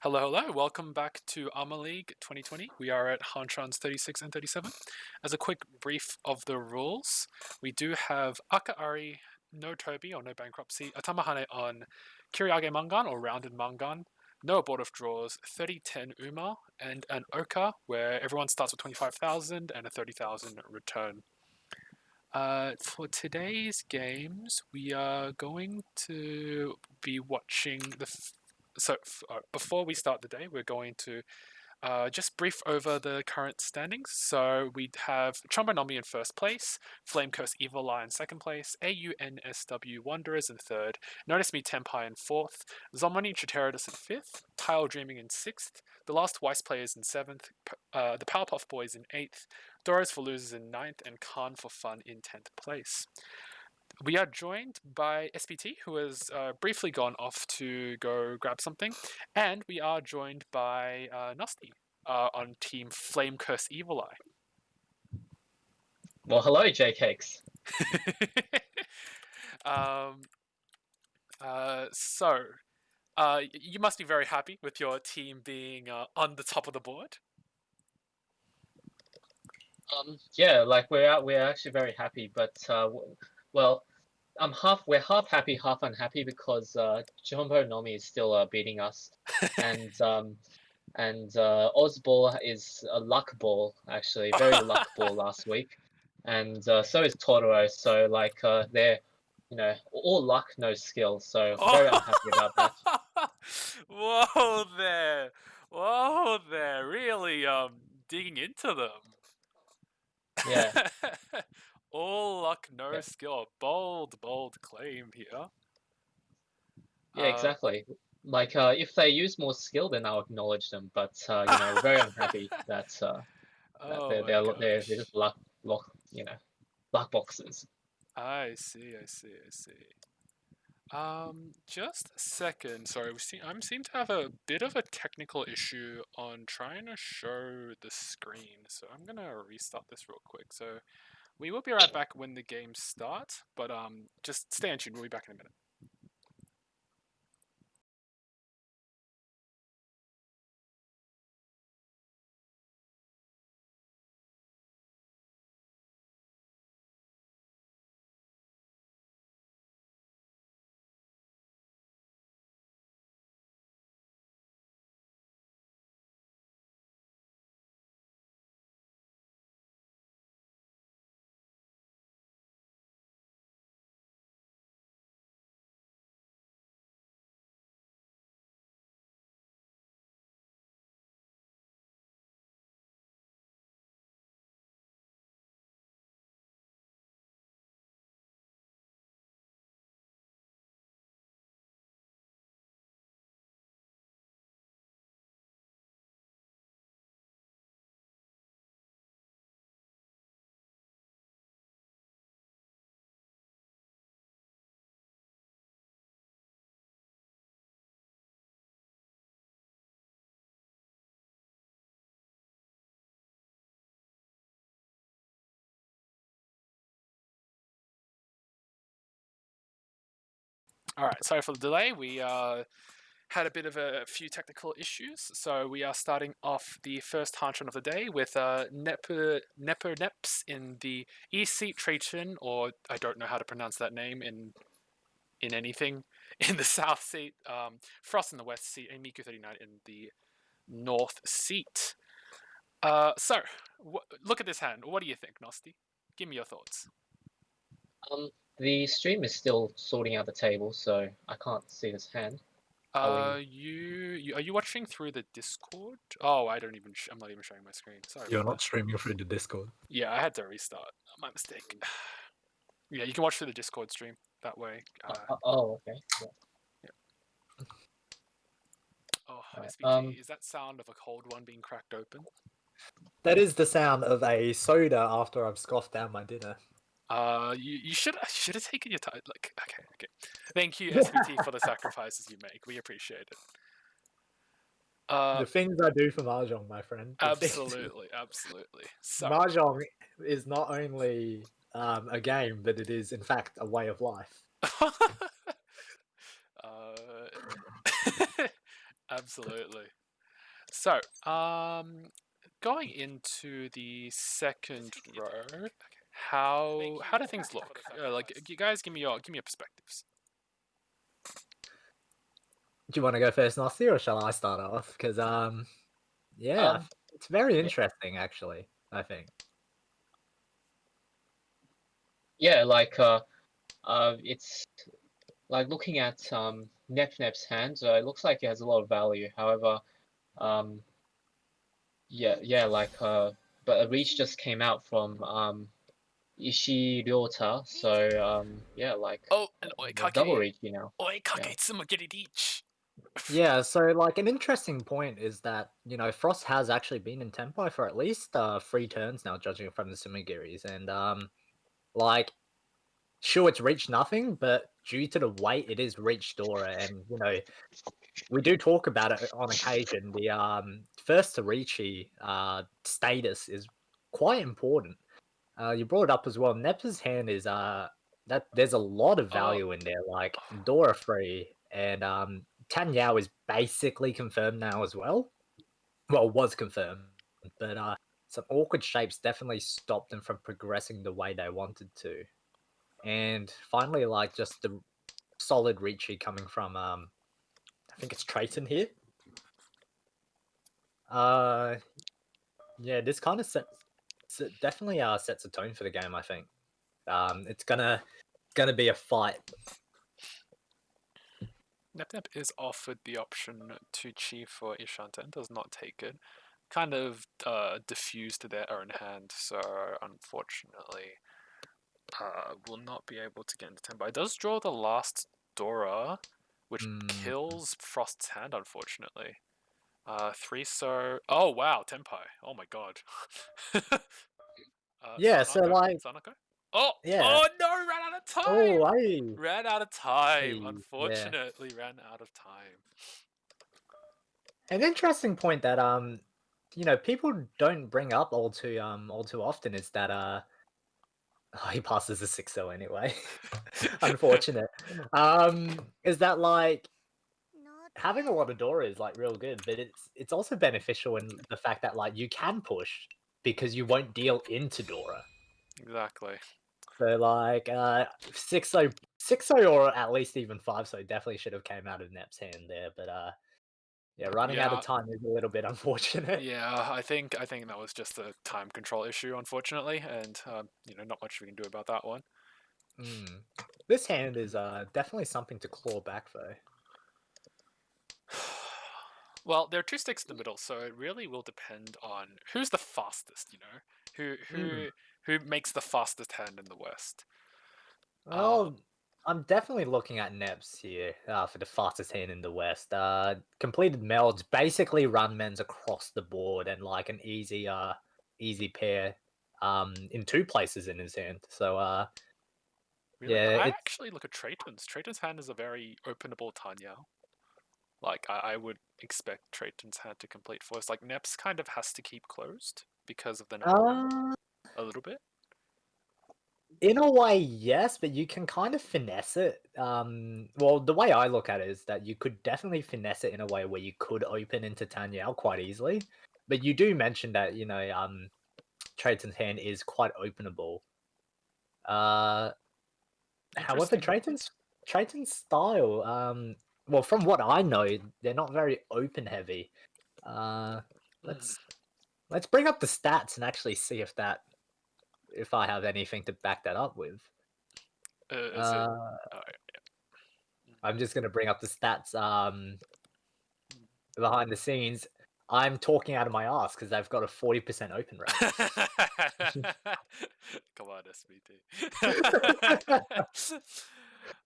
Hello, hello. Welcome back to ARMA League 2020. We are at Hanchans 36 and 37. As a quick brief of the rules, we do have Akaari, no Toby or no Bankruptcy, a Tamahane on Kiriage Mangan or Rounded Mangan, no abortive draws, 30-10 Uma, and an Oka where everyone starts with 25,000 and a 30,000 return. For today's games, we are going to be watching before we start the day, we're going to just brief over the current standings. So we have Trombonomi in first place, Flame Curse Evil Eye in second place, AUNSW Wanderers in third, Notice Me Tempai in fourth, Zomani Triceratus in fifth, Tile Dreaming in sixth, The Last Weiss Players in seventh, the Powerpuff Boys in eighth, Doros for Losers in ninth, and Khan for Fun in 10th place. We are joined by SPT, who has briefly gone off to go grab something, and we are joined by Nasty on Team Flame Curse Evil Eye. Well, hello, J-Cakes. You must be very happy with your team being on the top of the board. Yeah, like we're actually very happy, but well, we're half happy, half unhappy because Jumbo Nomi is still beating us, and Ozball is a luck ball, actually, very luck ball last week, and so is Totoro. So like they're all luck, no skill. So very unhappy about that. Whoa there, really digging into them. Yeah. All luck, no Yeah. skill. Bold claim here. Yeah, exactly. Like if they use more skill, then I'll acknowledge them. But very unhappy that Oh my they're gosh. just luck luck boxes. I see. Just a second. Sorry, I seem to have a bit of a technical issue on trying to show the screen. So I'm gonna restart this real quick. So we will be right back when the games start. But just stay tuned. We'll be back in a minute. All right. Sorry for the delay. We had a bit of a few technical issues, so we are starting off the first Hanchan of the day with Neps in the East Seat Trajan, or I don't know how to pronounce that name in anything, in the South Seat, Frost in the West Seat, and Miku 39 in the North Seat. Look at this hand. What do you think, Nosti? Give me your thoughts. The stream is still sorting out the table, so I can't see this hand. Are you watching through the Discord? Oh, I don't even. I'm not even showing my screen. Sorry. You're not streaming through the Discord. Yeah, I had to restart. My mistake. Yeah, you can watch through the Discord stream that way. Okay. Yeah. Oh, Right. SVT, is that sound of a cold one being cracked open? That is the sound of a soda after I've scoffed down my dinner. You should have taken your time. Like, okay. Thank you, SVT, for the sacrifices you make. We appreciate it. The things I do for Mahjong, my friend. Absolutely. So, Mahjong is not only a game, but it is, in fact, a way of life. Absolutely. So, going into the second row, how do things look? Like, you guys, give me your perspectives. Do you want to go first, Nossi, or shall I start off? Because yeah, Um, it's very yeah, interesting actually. I think. yeah, it's like looking at Nep's hand. It looks like it has a lot of value. However, um, yeah, but a reach just came out from Ishii Ryota, so yeah, Oh, and double oikake, reach, you know. Yeah. oikake tsumagereach. Yeah, so like an interesting point is that Frost has actually been in Tenpai for at least 3 turns now, judging from the Sumigiris, and like sure it's reached nothing, but due to the weight, it is reached Dora, and we do talk about it on occasion. The first to Riichi status is quite important. You brought it up as well. Nep's hand is that there's a lot of Oh, value in there, like Dora free, and Tan Yao is basically confirmed now as well. Well, was confirmed, but some awkward shapes definitely stopped them from progressing the way they wanted to. And finally, like just the solid Riichi coming from I think it's Trayton here. Uh, yeah, this kind of definitely sets a tone for the game. I think it's gonna be a fight. Nep is offered the option to chief for Ishanta and does not take it. Kind of diffused to their own hand, so unfortunately, will not be able to get into Tenpai. It does draw the last Dora, which Mm, kills Frost's hand, unfortunately. 3 so. Oh wow, Tenpai. Oh my god. yeah, so like Sanako? Oh! yeah. Oh no, ran out of time! Oh, I Ran out of time. yeah. Unfortunately, ran out of time. An interesting point that people don't bring up all too often is that oh, he passes a 6-0 anyway. Unfortunate. Is that like having a lot of Dora is like real good, but it's also beneficial in the fact that like you can push because you won't deal into Dora. Exactly. So like 6-0, 6-0 or at least even 5-0 definitely should have came out of Nep's hand there, but yeah, running out of Yeah, time is a little bit unfortunate. yeah. I think that was just a time control issue, unfortunately, and not much we can do about that one. Mm. This hand is definitely something to claw back though. Well, there are 2 sticks in the middle, so it really will depend on who's the fastest. Who Mm. who who makes the fastest hand in the West. Uh, Well, I'm definitely looking at Neps here for the fastest hand in the West. Completed melds basically run men's across the board and like an easy pair in 2 places in his hand. So really, yeah, I it's actually look at Trayton's. Trayton's hand is a very openable Tanya. Like I would expect Trayton's hand to complete first. Like Neps kind of has to keep closed because of the numbering uh a little bit. in a way, yes, but you can kind of finesse it. Well, the way I look at it is that you could definitely finesse it in a way where you could open into Tanyao quite easily. But you do mention that, Trayton's hand is quite openable. Uh, However, Interesting. Trayton's style, well, from what I know, they're not very open heavy. Uh, Mm. let's bring up the stats and actually see if I have anything to back that up with. Is it? Uh, Oh, I'm just gonna bring up the stats. Behind the scenes, I'm talking out of my ass because they've got a 40% open rate. Come on, SBT.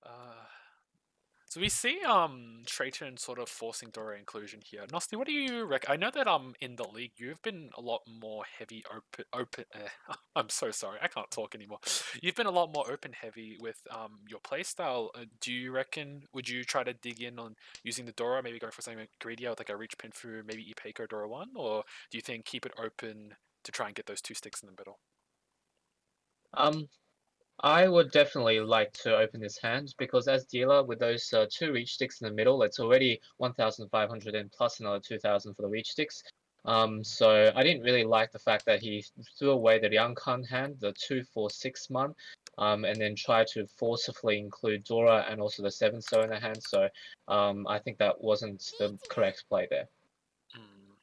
uh, So we see Trayton sort of forcing Dora inclusion here. Nosti, what do you reckon? I know that in the league you've been a lot more heavy open. I'm so sorry, I can't talk anymore. You've been a lot more open heavy with your playstyle. Do you reckon would you try to dig in on using the Dora, maybe go for something like greedier with like a reach Pinfu, maybe Ipeco Dora one, or do you think keep it open to try and get those 2 sticks in the middle? Um, I would definitely like to open this hand because as dealer with those two reach sticks in the middle, it's already 1,500 and plus another 2,000 for the reach sticks. So I didn't really like the fact that he threw away the Yankan hand, the 2 for 6 mon, and then tried to forcefully include Dora and also the 7 so in the hand. So I think that wasn't the correct play there.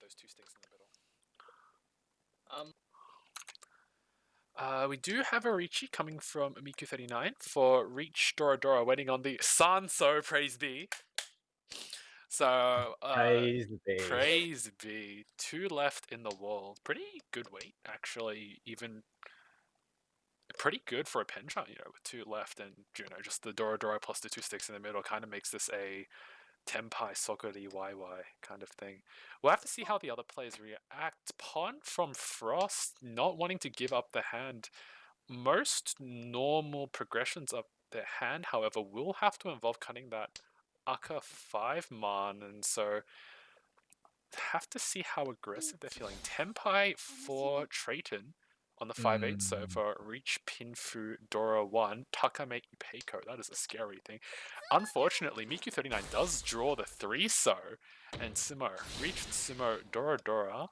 Those two sticks in the middle. Um, We do have a Riichi coming from Miku39 for Reach Dora Dora, waiting on the Sanso, praise be. So, Praise be. praise be. 2 left in the wall. Pretty good weight, actually. Even pretty good for a Penchant, with 2 left and, just the Dora Dora plus the 2 sticks in the middle kind of makes this a Tenpai Sokori YY kind of thing. We'll have to see how the other players react. Pawn from Frost, not wanting to give up the hand. Most normal progressions of their hand, however, will have to involve cutting that Aka 5 man, and so have to see how aggressive they're feeling. Tenpai for Trayton on the 5-8, so for Reach Pinfu Dora 1, Takamate Peiko. That is a scary thing. Unfortunately, Miku39 does draw the 3-so, and Sumo reached Sumo Dora Dora.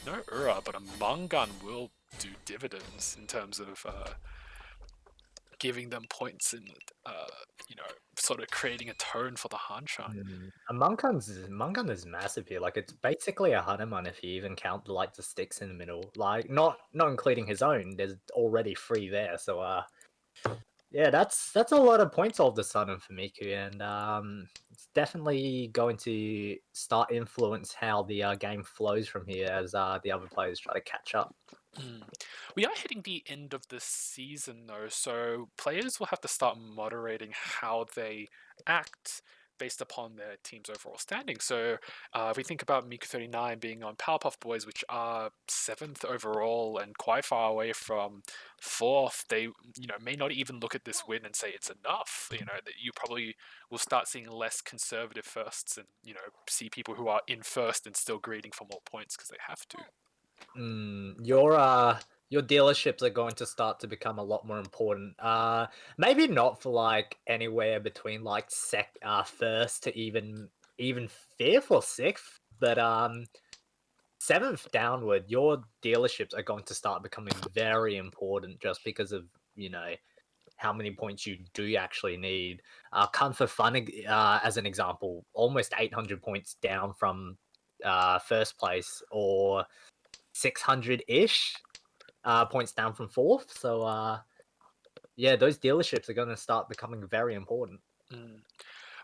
No Ura, but a Mangan will do dividends in terms of giving them points and sort of creating a tone for the Hanchan. A Mangan is massive here. Like it's basically a Hanuman if you even count the sticks in the middle. Like not including his own. There's already 3 there. So yeah, that's a lot of points of the sudden for Miku, and it's definitely going to start influence how the game flows from here as the other players try to catch up. We are hitting the end of the season though, so players will have to start moderating how they act based upon their team's overall standing. So if we think about Miku39 being on Powerpuff Boys, which are 7th overall and quite far away from 4th, they may not even look at this win and say it's enough. That you probably will start seeing less conservative firsts and see people who are in first and still greeting for more points because they have to. Your dealerships are going to start to become a lot more important. Maybe not for like anywhere between like first to even 5th or 6th, but 7th downward, your dealerships are going to start becoming very important just because of how many points you do actually need. Kun for Fun, as an example, almost 800 points down from first place, or 600-ish points down from 4th. So yeah, those dealerships are going to start becoming very important.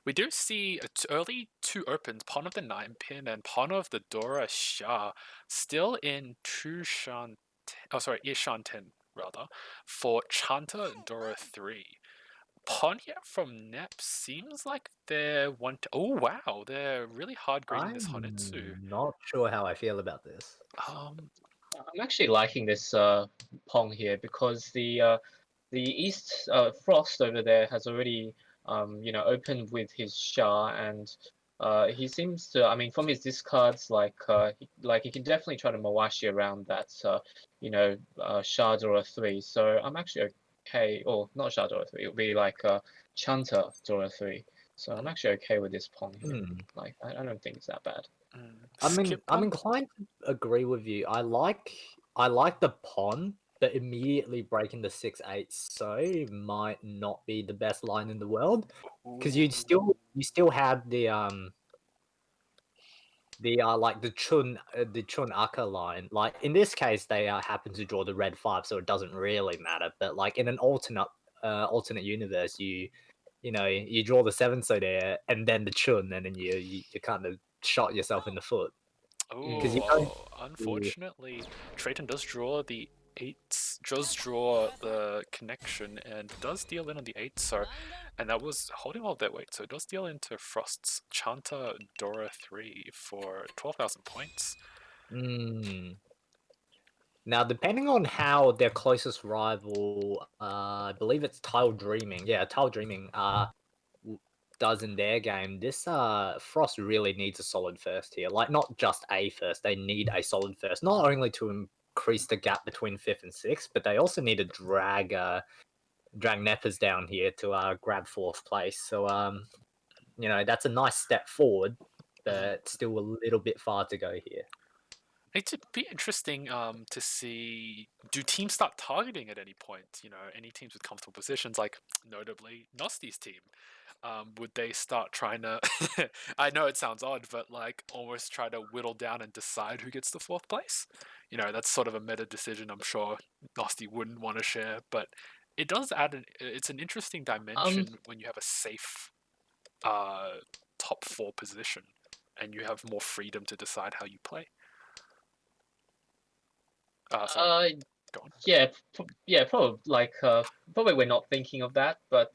We do see early 2 opens, Pawn of the 9-pin and Pawn of the Dora Sha, still in Ishan 10 rather, for Chanta Dora 3. Pawn here from Nep seems like they're oh wow, they're really hard grading this Honetsu. I'm not sure how I feel about this. I'm actually liking this Pong here because the East Frost over there has already opened with his Shah, and he seems to, I mean, from his discards, he can definitely try to Mawashi around that Shah Dora 3. So I'm actually okay, or not Shah Dora 3, it'll be like Chanta Dora 3. So I'm actually okay with this Pong here. Like I don't think it's that bad. I'm inclined to agree with you. I like the pawn, but immediately breaking the 6-8 so might not be the best line in the world, because you still have the Chun Aka line. Like in this case, they happen to draw the red 5, so it doesn't really matter. But like in an alternate universe, you draw the 7 so there, and then the Chun, and then you kind of shot yourself in the foot. Unfortunately, Trayton does draw the 8s, does draw the connection, and does deal in on the 8, and that was holding all their weight, so it does deal into Frost's Chanta Dora 3 for 12,000 points. Now, depending on how their closest rival, I believe it's Tile Dreaming, Tile Dreaming, does in their game, this Frost really needs a solid first here. Like, not just a first, they need a solid first, not only to increase the gap between 5th and 6th, but they also need to drag drag Neppers down here to grab 4th place. So that's a nice step forward, but still a little bit far to go here. It'd be interesting to see, do teams start targeting at any point? Any teams with comfortable positions, like notably Nosty's team. Would they start trying to, I know it sounds odd, but like almost try to whittle down and decide who gets the 4th place? That's sort of a meta decision I'm sure Nosty wouldn't want to share, but it does add, it's an interesting dimension when you have a safe top 4 position and you have more freedom to decide how you play. Sorry. Go on. Yeah, probably probably we're not thinking of that, but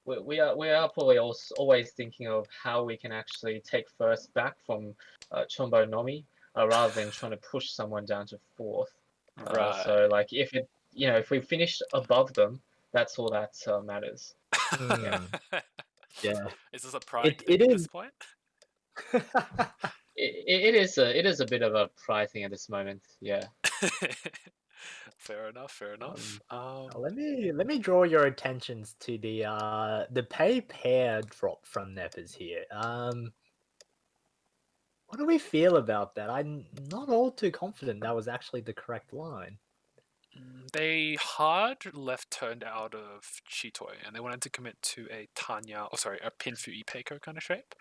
we are probably also always thinking of how we can actually take first back from Chombo Nomi rather than trying to push someone down to 4th. Right. So like if we finish above them, that's all that matters. Yeah. Is this a pride It thing at is. this point? It is a bit of a pride thing at this moment. Yeah. Fair enough. Let me draw your attentions to the pay pair drop from Neppers here. What do we feel about that? I'm not all too confident that was actually the correct line. They hard left turned out of Chitoi, and they wanted to commit to a Pinfu Ipeiko kind of shape.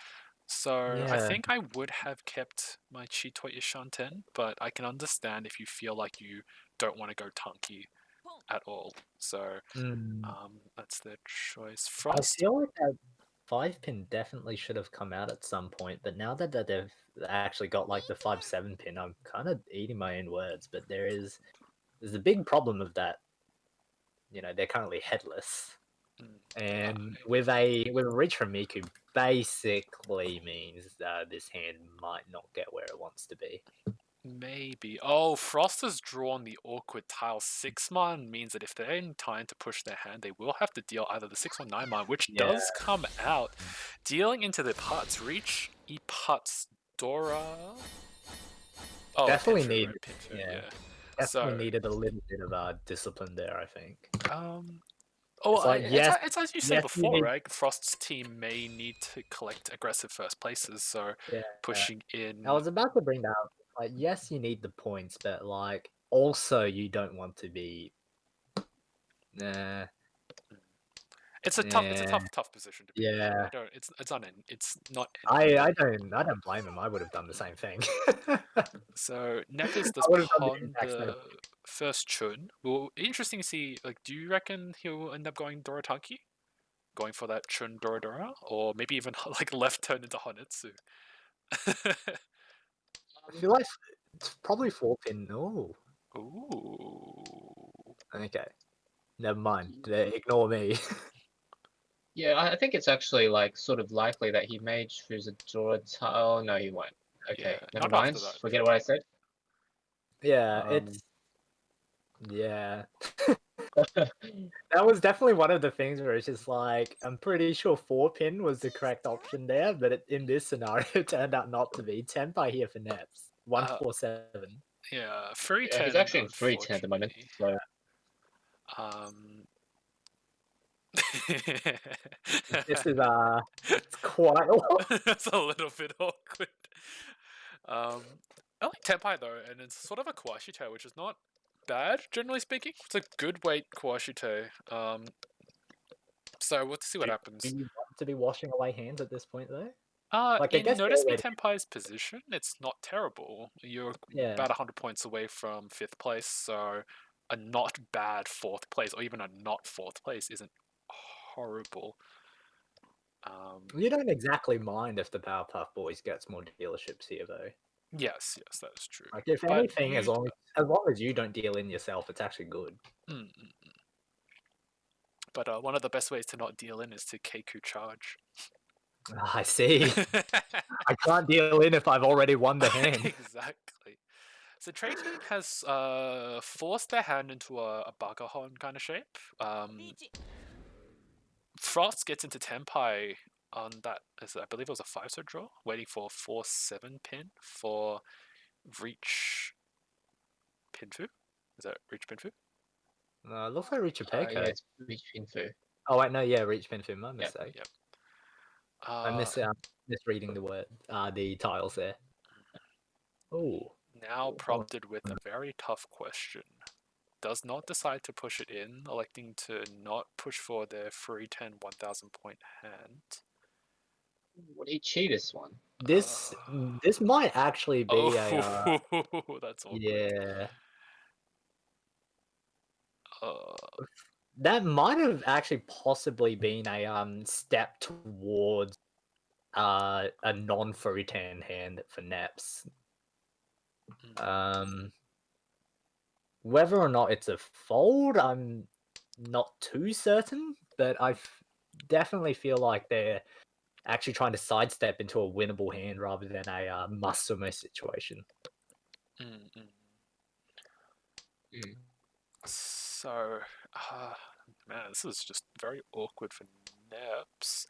So I Yeah. think I would have kept my Chitoi Ishanten, but I can understand if you feel like you don't want to go Tanki at all. So that's their choice. Frost. I feel like that 5-pin definitely should have come out at some point, but now that they've actually got like the 5-7 pin, I'm kind of eating my own words. But there's a big problem of that. They're currently headless, and with a reach from Miku, basically means this hand might not get where it wants to be. Maybe. Oh, Frost has drawn the awkward tile 6-man, means that if they're in time to push their hand, they will have to deal either the 6 or 9-man, which does come out. Dealing into the Putts reach, Putts Dora. Oh, Definitely Pinfu, needed. right? Pinfu, Yeah. yeah. Definitely needed a little bit of discipline there, I think. It's like, it's as you said before, need... right? Frost's team may need to collect aggressive first places, so pushing in. I was about to bring that up. Like, yes, you need the points, but like, also you don't want to be. It's a tough position to be in. Yeah. I don't. It's not. I don't blame him. I would have done the same thing. So Neppers does pawn the first chun. Well, interesting to see. Like, do you reckon he'll end up going Dorotanki, going for that chun Dorodora, or maybe even like left turn into Honitsu? I feel like it's probably 4-pin. Oh. Ooh. Okay. Never mind. Ignore me. Yeah, I think it's actually like sort of likely that he may choose a Dora tile. Oh no, he won't. Okay, Yeah, never mind. Forget what I said. Yeah, it's. Yeah. That was definitely one of the things where it's just like, I'm pretty sure 4-pin was the correct option there, but in this scenario, it turned out not to be. Tenpai here for Neps. 147. Yeah, 310. Yeah, he's actually in 310 at the moment. So. This is it's quite awkward. It's a little bit awkward. I like Tenpai though, and it's sort of a Kawashito, which is not bad, generally speaking. It's a good weight Kawashito. So we'll see what happens. Do you want to be washing away hands at this point though? Notice me Tenpai's position, it's not terrible. You're about 100 points away from 5th place, so a not bad 4th place, or even a not 4th place, isn't horrible. You don't exactly mind if the Powerpuff Boys gets more dealerships here, though. Yes, that is true. Like, if anything, as long as you don't deal in yourself, it's actually good. But one of the best ways to not deal in is to Keiku charge. I see. I can't deal in if I've already won the hand. Exactly. So Trayton has forced their hand into a Bagahon kind of shape. Frost gets into Tenpai on that, I believe it was a 5-star draw, waiting for 4-7 pin for Reach Pinfu. Is that Reach Pinfu? Looks like Reach Yeah, Peko. it's Reach Pinfu. Oh wait, no, yeah, Reach Pinfu. My Yeah. mistake. Yep. I misreading the word, the tiles there. Oh. Now prompted with a very tough question. Does not decide to push it in, electing to not push for their free 10 1,000 point hand. Would he cheat this one? This might actually be a That's awkward. yeah. Uh, That might have actually possibly been a step towards a non-free 10 hand for Neps. Whether or not it's a fold, I'm not too certain, but I definitely feel like they're actually trying to sidestep into a winnable hand rather than a must-or-miss situation. So, man, this is just very awkward for Neps.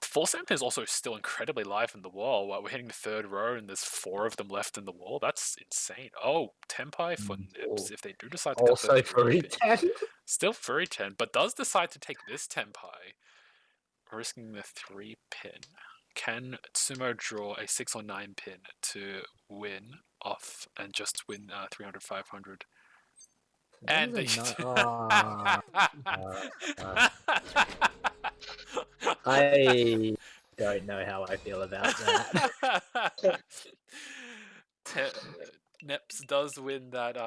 Force Amp is also still incredibly live in the wall. While we're hitting the third row and there's 4 of them left in the wall. That's insane. Oh, Tempai for Nips if they do decide to also cut the free 10. Still free 10, but does decide to take this Tempai, risking the 3 pin. Can Sumo draw a 6 or 9 pin to win off and just win 300, 500? And they. I don't know how I feel about that. Neps does win that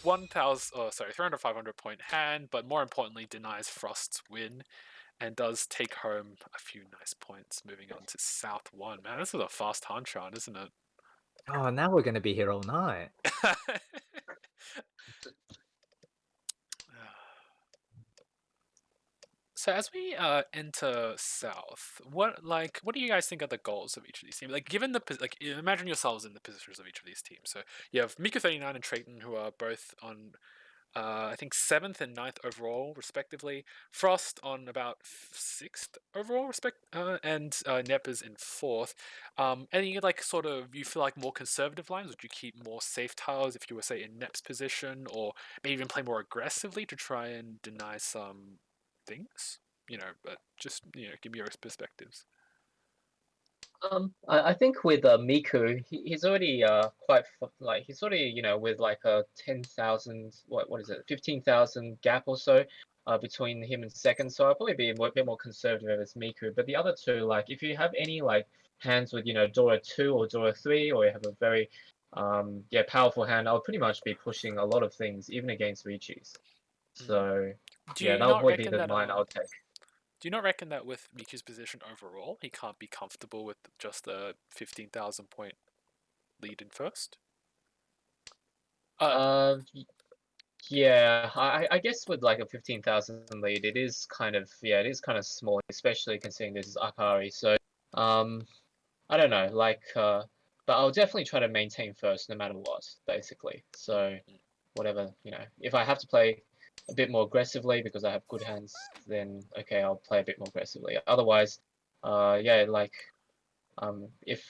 300, 500 point hand, but more importantly denies Frost's win and does take home a few nice points, moving on to South 1. Man, this is a fast Hanchan, isn't it? Oh, now we're going to be here all night. So as we enter South, what do you guys think are the goals of each of these teams? Like, given imagine yourselves in the positions of each of these teams. So you have Miku 39 and Trayton, who are both on, I think 7th and 9th overall, respectively. Frost on about 6th overall, and Nep is in 4th. Any you feel like more conservative lines? Would you keep more safe tiles if you were say in Nep's position, or maybe even play more aggressively to try and deny some things, but just give me your perspectives. I think with Miku, he's already he's already with like a 10,000 what is it 15,000 gap or so between him and second, so I'll probably be a bit more conservative as Miku. But the other two, like if you have any hands with Dora 2 or Dora 3, or you have a very powerful hand, I'll pretty much be pushing a lot of things even against Richi's. So that'll probably be the line I'll take. Do you not reckon that with Miku's position overall, he can't be comfortable with just a 15,000 point lead in first? Yeah, I guess with like a 15,000 lead, it is kind of small, especially considering this is Akari. So I don't know, but I'll definitely try to maintain first no matter what, basically. So whatever, if I have to play a bit more aggressively because I have good hands, then okay, I'll play a bit more aggressively. Otherwise, if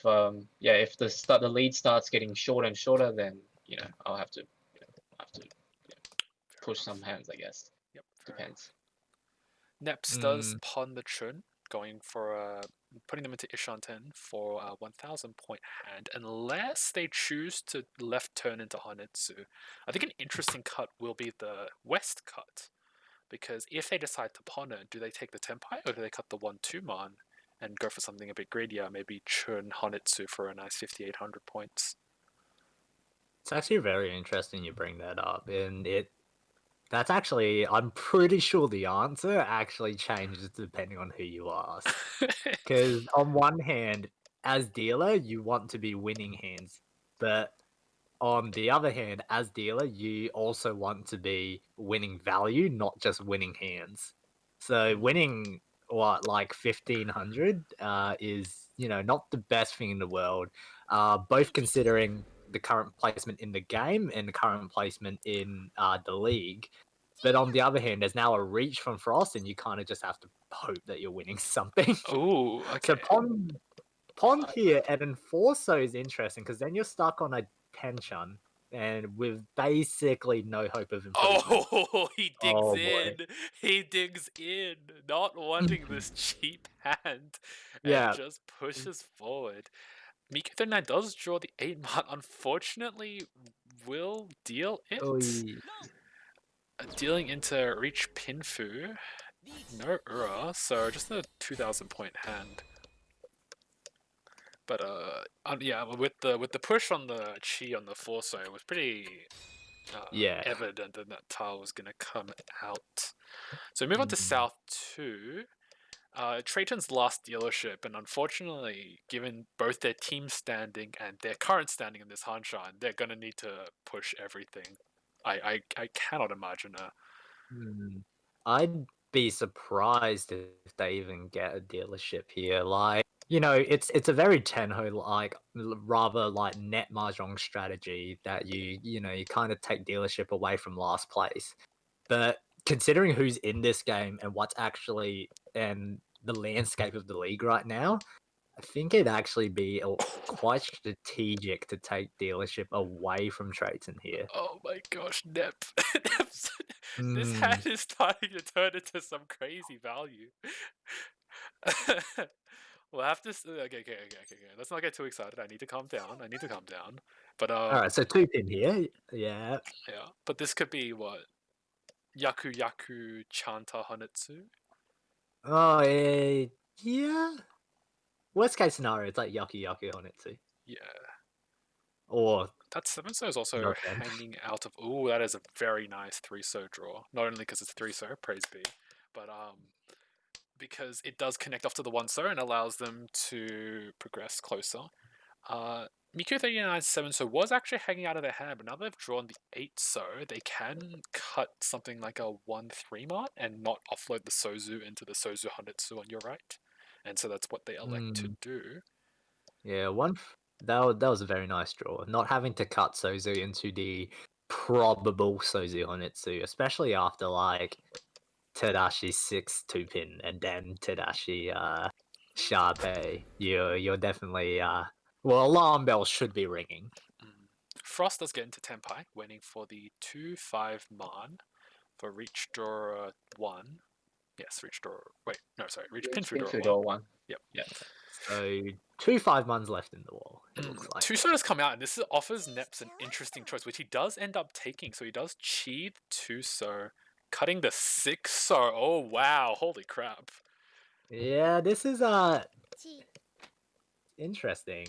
the lead starts getting shorter and shorter, then I'll have to push some hands, I guess. Yep, depends. Neps does pawn the Chun, going for putting them into Ishanten for a 1,000 point hand, unless they choose to left turn into Hanetsu. I think an interesting cut will be the west cut, because if they decide to pawn it, do they take the Tempai or do they cut the 1-2 man and go for something a bit greedier, maybe Chun Hanetsu for a nice 5,800 points? It's actually very interesting you bring that up, and that's actually, I'm pretty sure the answer actually changes depending on who you ask. Because on one hand, as dealer, you want to be winning hands, but on the other hand, as dealer, you also want to be winning value, not just winning hands. So winning like 1,500 is not the best thing in the world. Both considering the current placement in the game and the current placement in the league. But on the other hand, there's now a reach from Frost, and you kind of just have to hope that you're winning something. Oh, okay. So Pond here at Enforcer is interesting because then you're stuck on a Hanchans. and with basically no hope of improvement. Oh, he digs Oh boy. in. He digs in, not wanting this cheap hand, and Yeah. just pushes forward. Miku 39 does draw the 8 mark. Unfortunately, will deal it. Oy. Dealing into Reach Pinfu. No Ura, so just a 2,000 point hand. But yeah, with the push on the chi on the Forso, it was pretty Yeah. evident that that tile was gonna come out. So we move on to South 2. Trayton's last dealership, and unfortunately, given both their team standing and their current standing in this Hanshan, they're gonna need to push everything. I cannot imagine a I'd be surprised if they even get a dealership here. Like, you know, it's a very Tenho like rather like net mahjong strategy that you know you kind of take dealership away from last place. But considering who's in this game and what's actually and the landscape of the league right now, I think it'd actually be quite strategic to take dealership away from Trayton here. Oh my gosh, Nep. This Mm. hand is starting to turn into some crazy value. We'll have to. Okay. Let's not get too excited. I need to calm down. But All right, so 2-pin here. Yeah. yeah. But this could be what Yaku Yaku Chanta Hanetsu. Oh, yeah. Worst case scenario, it's like yucky yucky on it too. Yeah. Or That 7 so is also not then. hanging out of. Ooh, that is a very nice 3 so draw. Not only because it's 3 so, praise be, but because it does connect off to the 1 so and allows them to progress closer. Miku 39 7 so was actually hanging out of their hand, but now they've drawn the 8 so, they can cut something like a 1-3 mark and not offload the Sozu into the Sozu Hanetsu on your right. And so that's what they elect to do. Yeah, that was a very nice draw. Not having to cut Sozu into the probable Sozu Honitsu, especially after like Tadashi 6 2-pin and then Tadashi Sharpe. You're definitely well, alarm bells should be ringing. Frost does get into Tenpai, waiting for the 2-5 Mon for Reach Draw 1. Yes, Reach Draw. Wait, no, sorry, Reach Pinfu Draw 1. 1. Yep. Yeah. So 2-5 left in the wall, it looks like. 2 so does come out, and this offers Neps an interesting choice, which he does end up taking. So he does chi 2 so, cutting the 6 so. Oh wow, holy crap. Yeah, this is interesting.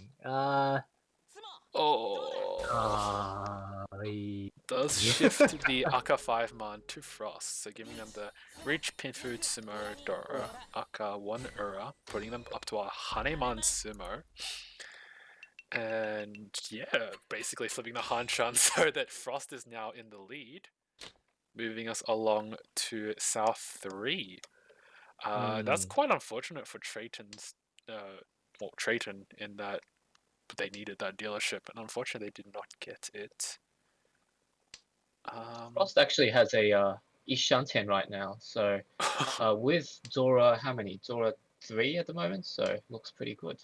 He Does shift the Aka 5 Mon to Frost, so giving them the Reach Pinfu Sumo Dora Aka 1 Ura, putting them up to a Hanemon Sumo. And yeah, basically flipping the Hanchan so that Frost is now in the lead, moving us along to South 3. That's quite unfortunate for Trayton's, Trayton, in that they needed that dealership, and unfortunately they did not get it. Frost actually has a Ishanten right now, so with Dora, how many? Dora 3 at the moment, so looks pretty good.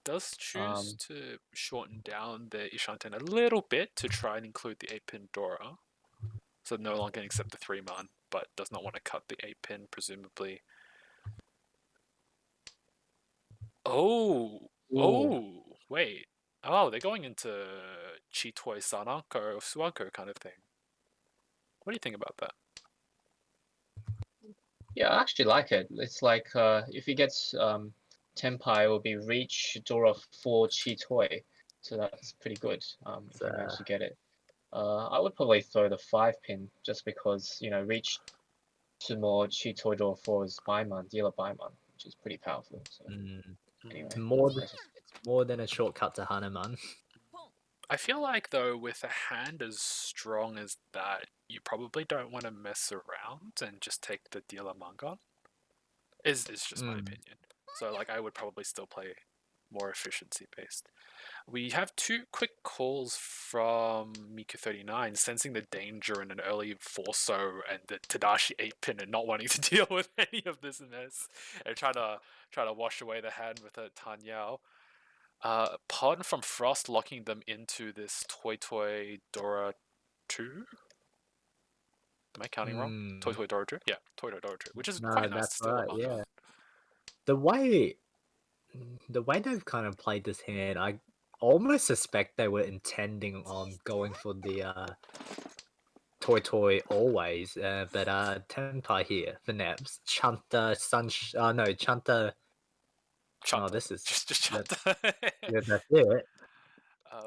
Does choose to shorten down the Ishanten a little bit to try and include the 8-pin Dora. So no longer accept the 3-man, but does not want to cut the 8-pin, presumably. Oh, wait. Oh, they're going into Chitoi Sananko or Suanko kind of thing. What do you think about that? Yeah, I actually like it. It's like if he gets Tenpai, it will be Reach, Dora 4, Chitoi. So that's pretty good if he managed to get it. I would probably throw the 5-pin just because, you know, Reach to more Chitoi Dora 4 is Baiman, dealer Baiman, which is pretty powerful. So, anyway, it's more than a shortcut to Hanuman. I feel like, though, with a hand as strong as that, you probably don't want to mess around and just take the dealer Mangon. Is just my opinion. So, like, I would probably still play more efficiency-based. We have 2 quick calls from Miku 39, sensing the danger in an early 4-so and the Tadashi 8-pin and not wanting to deal with any of this mess. And try to wash away the hand with a Tanyao. Pardon from Frost locking them into this Toy Dora 2. Am I counting wrong? Toy Dora 2? Yeah, Toy Dora 2, which is No, quite nice that's to steal a right. marker Yeah, on. the way they've kind of played this hand, I almost suspect they were intending on going for the Toy always, but Tenpai here for Nebs. Chanta no Chanta. Oh, Chanta. this is Just that, Chanta. yeah, that's it.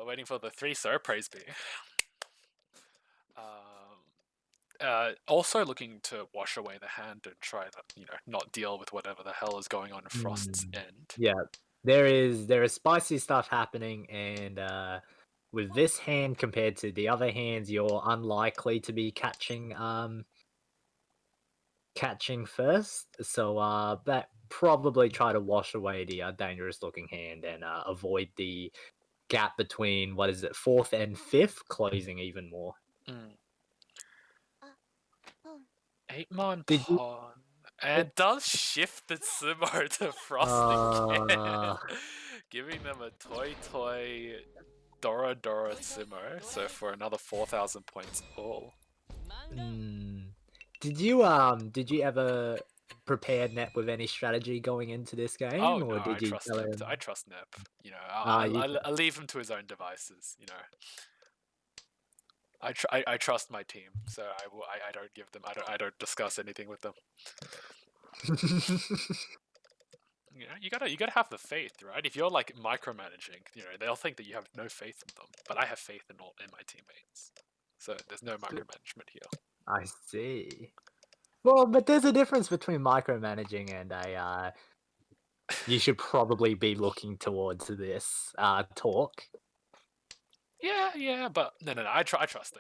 Waiting for the 3 sir, praise be. Also looking to wash away the hand and try to, not deal with whatever the hell is going on in Frost's end. Yeah, there is spicy stuff happening, and with this hand compared to the other hands, you're unlikely to be catching first. So that probably try to wash away the dangerous looking hand and avoid the gap between what is it, fourth and fifth, closing even more. 8-mon Did you? pawn. And does shift the sumo to Frost again. Giving them a Toy Dora sumo. So for another 4,000 points all. Did you ever prepare Net with any strategy going into this game, Oh or no, I did you trust tell Nep. him? I trust Nep. You I leave him to his own devices. I trust my team, so I don't give them. I don't discuss anything with them. You gotta have the faith, right? If you're like micromanaging, they'll think that you have no faith in them. But I have faith in my teammates, so there's no micromanagement here. I see. Well, but there's a difference between micromanaging and a. You should probably be looking towards this talk. Yeah, but no. I trust.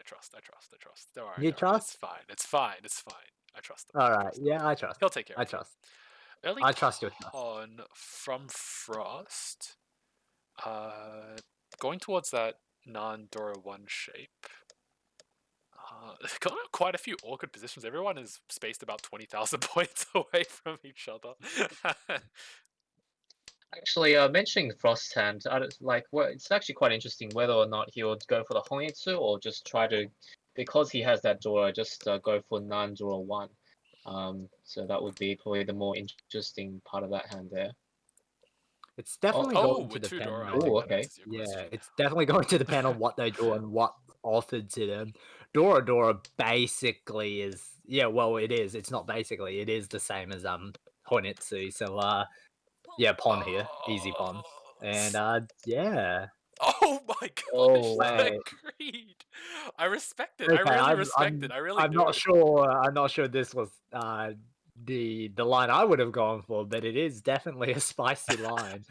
Don't worry. You trust? It's fine. I trust him. All right. Yeah, I trust. He'll take care I of it. trust. Early I trust your trust. pawn from Frost. Going towards that non-Dora 1 shape. Got quite a few awkward positions. Everyone is spaced about 20,000 points away from each other. Actually, mentioning Frost's hand, it's actually quite interesting whether or not he would go for the Honitsu or just try to, because he has that Dora, just go for non-Dora 1. So that would be probably the more interesting part of that hand there. It's definitely going to with depend. Dora, I Oh, think that okay. answers your question. It's definitely going to depend on what they draw and what's offered to them. Dora basically is well, it is. It's not basically. It is the same as Honitsu. So pawn here, easy pawn, and yeah. Oh my gosh! Oh, wow. Agreed. I respect it. Okay, I really respect it. I really I'm do. not sure. I'm not sure this was the line I would have gone for, but it is definitely a spicy line.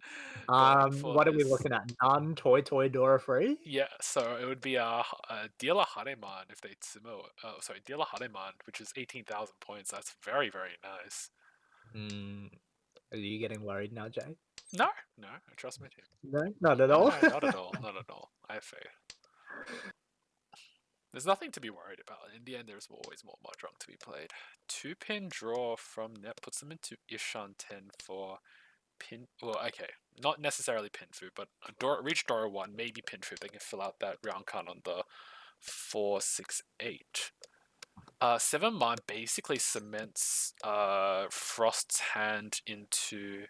What are we this. looking at? None Toy Dora free? Yeah, so it would be a Dealer Hareman if they sumo. Dealer Hareman, which is 18,000 points. That's very, very nice. Are you getting worried now, Jay? No, I trust my team. No, not at all. No, not at all. Not at all. I have faith. There's nothing to be worried about. In the end, there's always more Mahjong to be played. 2-pin draw from Net puts them into Ishan 10 for pin. Well, okay, not necessarily Pinfu, but reach Dora 1, maybe Pinfu. They can fill out that round count on the 4, 6, 8. 7-man basically cements Frost's hand into.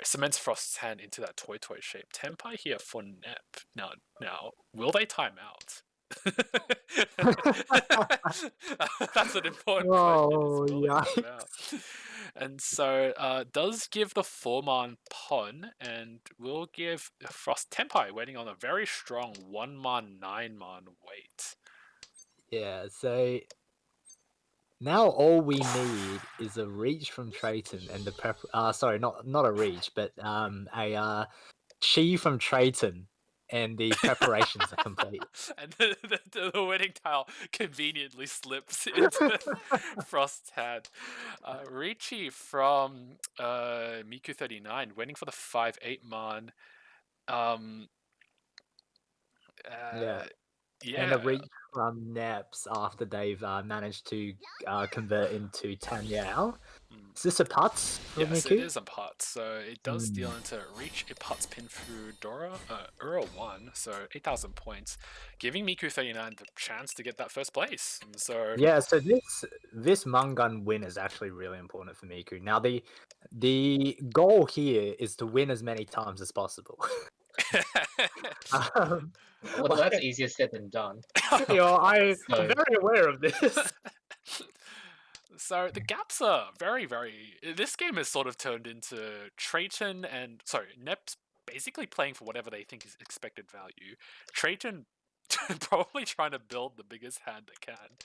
Cements Frost's hand into that toy shape. Tenpai here for Nep. Now, will they time out? That's an important question. Will they time out? And so, does give the 4-man pawn, and will give Frost Tenpai waiting on a very strong 1-man, 9-man wait. Yeah, so now all we need is a reach from Trayton and the sorry, not a reach, but a chi from Trayton, and the preparations are complete. And the wedding tile conveniently slips into Frost's hand. Ricci from Miku39, waiting for the 5-8 man. Yeah. Yeah. And a reach from Neps after they've managed to convert into Tanyao. Is this a putts for Yes, Miku? it is a putt. So it does deal Mm. into reach. It putts pin through Dora, Ura 1, so 8,000 points, giving Miku 39 the chance to get that first place. And so Yeah, so this Mungun win is actually really important for Miku. Now the goal here is to win as many times as possible. um, Well, that's easier said than done. you know, I'm So- very aware of this. So the gaps are very, very. This game has sort of turned into Trayton and Neps basically playing for whatever they think is expected value. Trayton probably trying to build the biggest hand they can,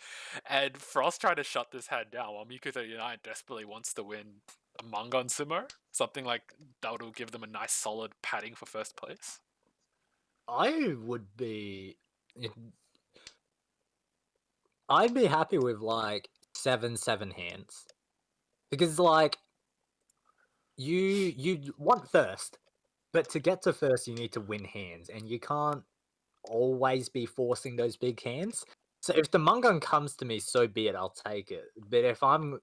and Frost trying to shut this hand down while Miku 39 desperately wants to win a Mungon Sumo, something like that will give them a nice solid padding for first place. I would be, I'd be happy with like 7-7 hands, because like you want first, but to get to first you need to win hands, and you can't always be forcing those big hands. So if the Mungun comes to me, so be it. I'll take it. But if I'm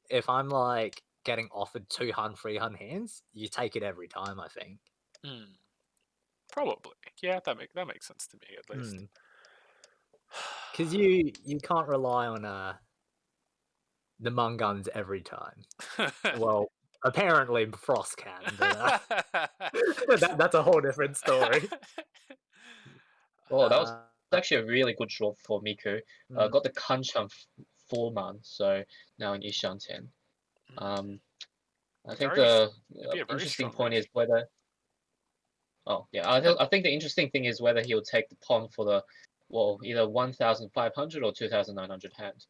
like getting offered 200, 300 hands, you take it every time. I think. Probably, yeah, that makes sense to me at least. Because you can't rely on the Munguns every time. Well, apparently Frost can, but that's a whole different story. Oh, that was actually a really good draw for Miku. Mm. Got the Hanchans 4-man, so now in Ishan 10. I think the be a very interesting strong point reach. is whether. Oh yeah, I think the interesting thing is whether he'll take the pawn for the, well, either 1,500 or 2,900 hand.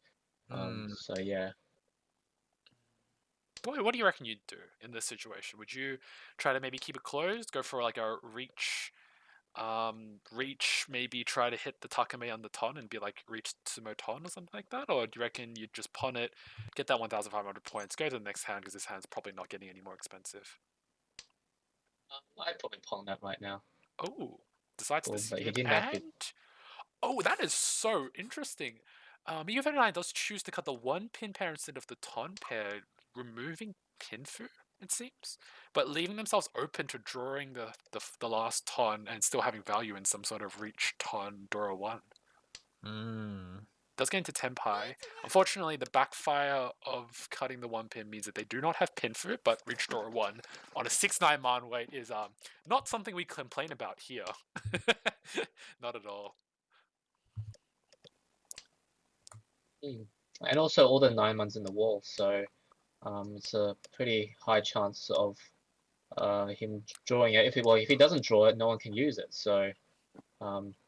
So yeah. What do you reckon you'd do in this situation? Would you try to maybe keep it closed, go for like a reach, maybe try to hit the Takame on the ton and be like reach Sumo ton or something like that? Or do you reckon you'd just pawn it, get that 1,500 points, go to the next hand because this hand's probably not getting any more expensive? I'd probably pawn that right now. Oh, decides Cool, to but he skip didn't have to. Oh, that is so interesting. EU39 does choose to cut the one pin pair instead of the ton pair, removing pinfu, it seems, but leaving themselves open to drawing the last ton and still having value in some sort of reach ton Dora 1. Does get into Tenpai. Unfortunately, the backfire of cutting the one pin means that they do not have pinfu, but reach Dora 1 on a 6-9 man weight is not something we complain about here. Not at all. And also all the 9-mans in the wall, so it's a pretty high chance of him drawing it. If he doesn't draw it, no one can use it. So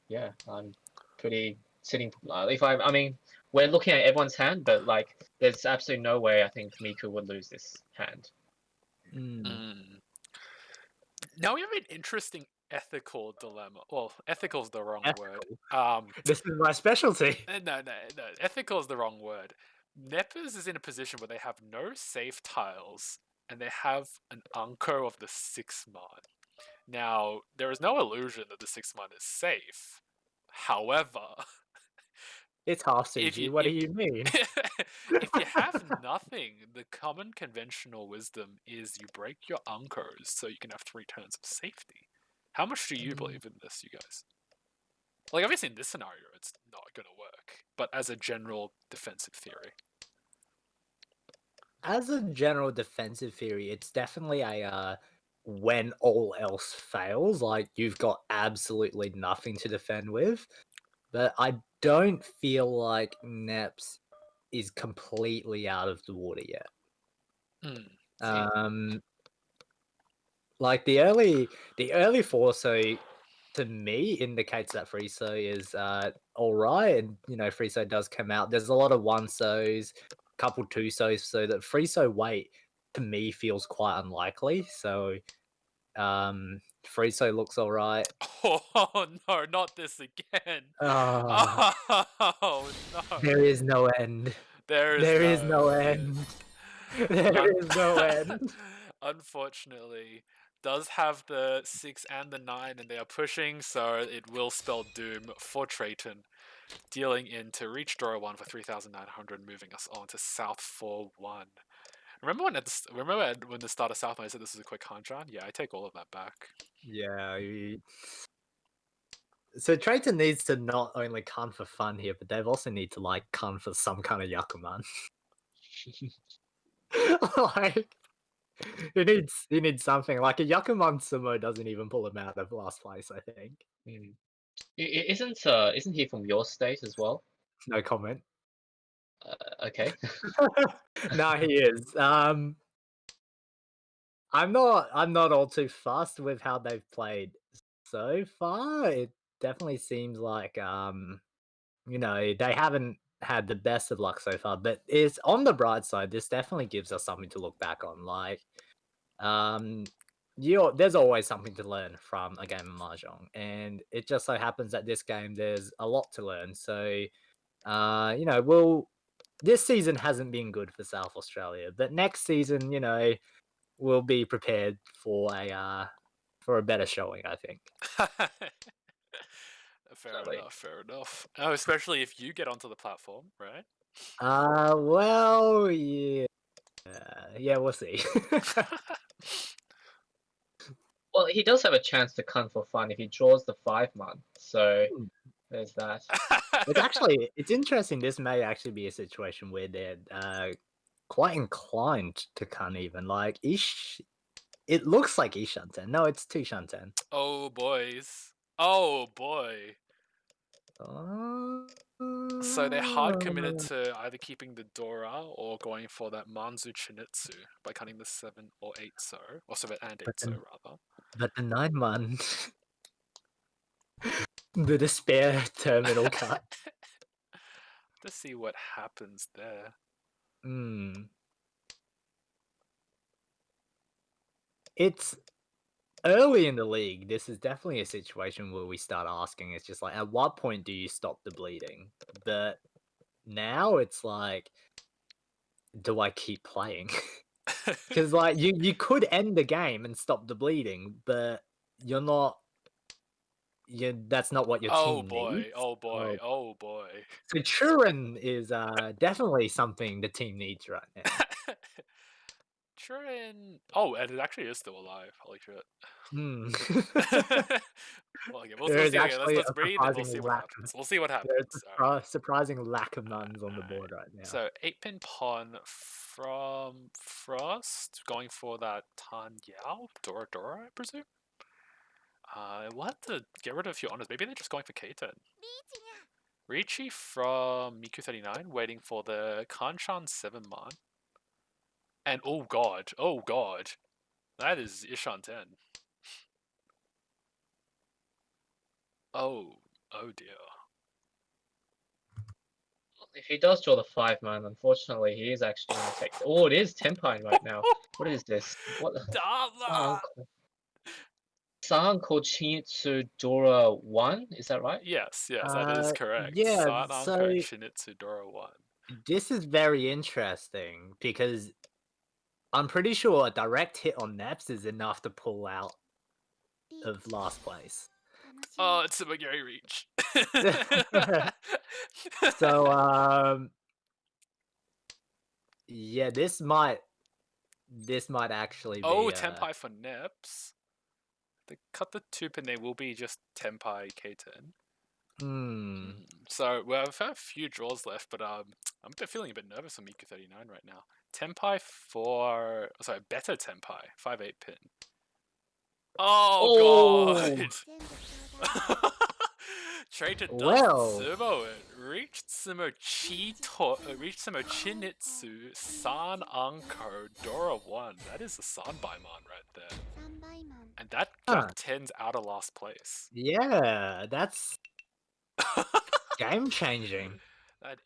yeah, I'm pretty sitting. I mean, we're looking at everyone's hand, but like, there's absolutely no way I think Miku would lose this hand. Now we have an interesting ethical dilemma. Well, ethical is the wrong word. This is my specialty. No. Ethical is the wrong word. Neppers is in a position where they have no safe tiles and they have an Anko of the 6-man. Now, there is no illusion that the 6-man is safe. However, it's half CG. What do you mean? If you have nothing, the common conventional wisdom is you break your Ankos so you can have 3 turns of safety. How much do you believe in this, you guys? Like, obviously in this scenario, it's not going to work, but as a general defensive theory. As a general defensive theory, it's definitely a when all else fails, like you've got absolutely nothing to defend with. But I don't feel like Neps is completely out of the water yet. Like the early Forso to me indicates that Friso is alright, and you know Friso does come out. There's a lot of 1-sos, couple 2-sos, so that Friso weight to me feels quite unlikely. So Friso looks alright. Oh no, not this again. Oh no. There is no end. There is no end. There is no end. Unfortunately, does have the 6 and the 9, and they are pushing, so it will spell doom for Trayton. dealing into Reach Draw 1 for 3,900, moving us on to South 4-1. Remember when the start of South I said this is a quick Hanchan? Yeah, I take all of that back. Yeah. So Traitor needs to not only con for fun here, but they also need to like con for some kind of Yakuman. Like he needs something. Like a Yakuman sumo doesn't even pull him out of last place, I think. Isn't he from your state as well? No comment. Okay. No, he is. I'm not all too fussed with how they've played so far. It definitely seems like they haven't had the best of luck so far, but it's on the bright side. This definitely gives us something to look back on. Like, there's always something to learn from a game of mahjong, and it just so happens that this game there's a lot to learn. So, this season hasn't been good for South Australia, but next season, we'll be prepared for a better showing, I think. Fair enough. Oh, especially if you get onto the platform, right? Well, yeah. Yeah, we'll see. Well, he does have a chance to con for fun if he draws the 5-man. So Hmm. there's that. It's interesting. This may actually be a situation where they're quite inclined to con even. Like it looks like Ishanten. No, it's two Shanten. Oh, boys. Oh, boy. So they're hard committed to either keeping the Dora or going for that Manzu Chinitsu by cutting the 7 or 8 so. Or 7 and 8 so, rather. But the 9-man, the despair terminal cut. Let's see what happens there. It's early in the league. This is definitely a situation where we start asking. It's just like, at what point do you stop the bleeding? But now it's like, do I keep playing? Because like you could end the game and stop the bleeding, but you're not. That's not what your Oh team boy, needs. oh boy, oh boy. So Churin is definitely something the team needs right now. Churin. Oh, and it actually is still alive. Holy shit. Well, okay, There is actually let's a breathe and we'll see what lack. happens. We'll see what happens. There's a surprising lack of nuns on the board right now. So 8-pin pawn from Frost, going for that Tan Yao, Dora, I presume. We'll have to get rid of a few honors. Maybe they're just going for K10. Ricci from Miku39, waiting for the Kanchan 7-man. And oh god, that is Ishan 10. Oh dear. If he does draw the 5-man, unfortunately, he is actually going to take. Oh, it is Tempine right now. What is this? What? San Kochinitsu Dora 1? Is that right? Yes, that is correct. Yeah, Sananko Shinitsu Dora 1. This is very interesting because I'm pretty sure a direct hit on Neps is enough to pull out of last place. Oh, it's a Magari Reach. So, yeah, this might actually be. Oh, Tenpai for Neps. They cut the 2-pin, they will be just Tenpai K10. So we have a few draws left, but I'm feeling a bit nervous on Miku 39 right now. Tenpai better Tenpai, 5-8 pin. Oh god! Traitor does sumo it. Reached sumo Chinitsu San Anko Dora 1. That is a Sanbaimon right there. And that got 10s out of last place. Yeah, that's game changing. That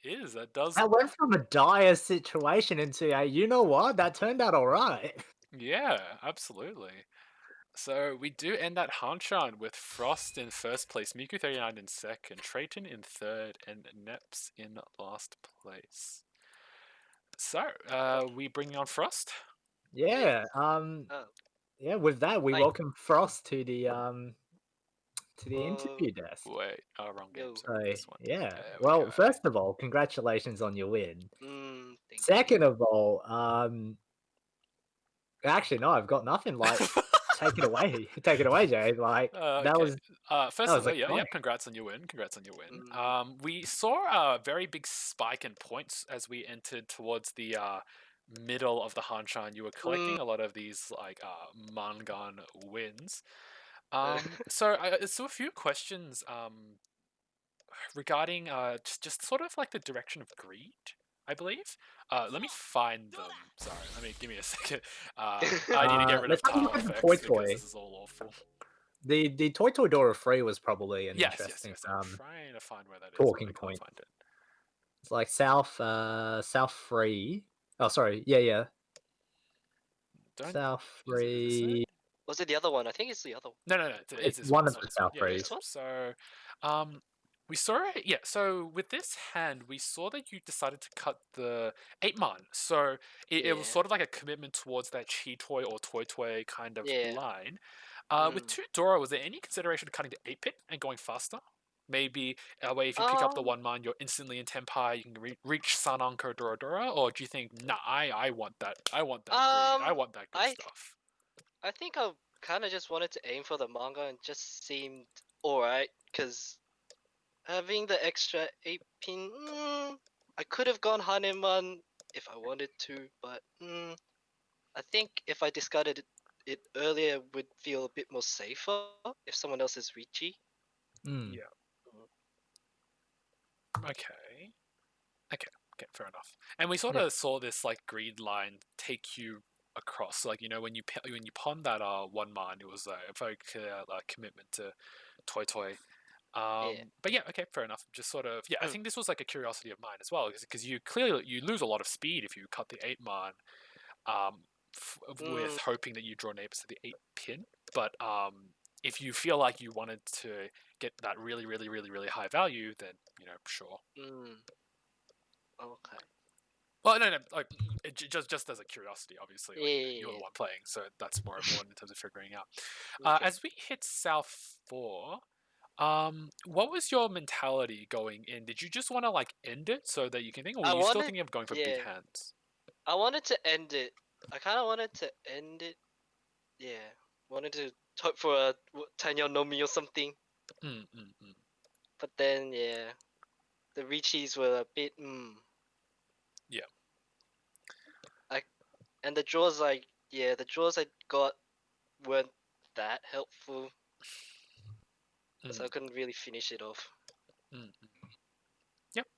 went from a dire situation into a, you know what, that turned out alright. Yeah, absolutely. So we do end that Hanchan with Frost in first place, Miku 39 in second, Trayton in third, and Neps in last place. So, we bring on Frost? Yeah, yeah, with that, we welcome Frost to the to the interview desk. Wait, wrong game. Yo. Sorry, So this one. yeah, There we well, go. first of all, congratulations on your win. Thank Second you. of all, actually no, I've got nothing. Like, take it away, take it away, Jay. Like that Okay. was First that of was all, yeah, iconic. congrats on your win. Congrats on your win. Mm. We saw a very big spike in points as we entered towards the middle of the Hanchan. You were collecting a lot of these like Mangan wins. So I saw a few questions regarding just sort of like the direction of greed, I believe. Let me find them. Sorry, give me a second. I need to get rid Let's of have a look tile at the effects Toy because Toy. this is all awful. The Toy Toy Dora 3 was probably an Yes. interesting I'm trying to find where that is, but talking I can't point. find it. It's like South 3. Oh, sorry. Yeah. Don't. South Is this 3. it? Was it the other one? I think it's the other one. No. It's this one one. of It's not the this one. South Yeah. Threes. This one? So, we saw it. Yeah. So with this hand, we saw that you decided to cut the 8-man. So it was Yeah. sort of like a commitment towards that chi toy or toy toy kind of Yeah. line. With Mm. 2 Dora, was there any consideration of cutting the 8-pit and going faster? Maybe a way if you pick up the 1-man, you're instantly in Tenpai, you can reach Sananko Dora, or do you think, nah, I want that. I want that greed. I want that good I stuff. I think I kind of just wanted to aim for the manga and just seemed alright because having the extra 8-pin, I could have gone Haneman if I wanted to, but I think if I discarded it earlier, it would feel a bit more safer if someone else is Richie. Mm. Yeah. Okay. Okay, fair enough. And we sort of saw this like greed line take you across. Like when you pawned that 1-man, it was a very clear commitment to Toy Toy. Yeah. But yeah, okay, fair enough. Just sort of I think this was like a curiosity of mine as well because you clearly you lose a lot of speed if you cut the 8-man. With hoping that you draw neighbors to the 8-pin, but if you feel like you wanted to get that really, really, really, really high value, then sure. Okay. Well, no, like just as a curiosity, obviously, like, you're the Yeah. one playing, so that's more important in terms of figuring out. Okay. As we hit South 4, what was your mentality going in? Did you just want to like end it so that you can think, or were you still thinking of going for big hands? I wanted to end it. I kind of wanted to end it. Yeah. Wanted to hope for a Tanya no Mi or something. But then, yeah. The Richies were a bit, Yeah. And the draws I got weren't that helpful. So I couldn't really finish it off.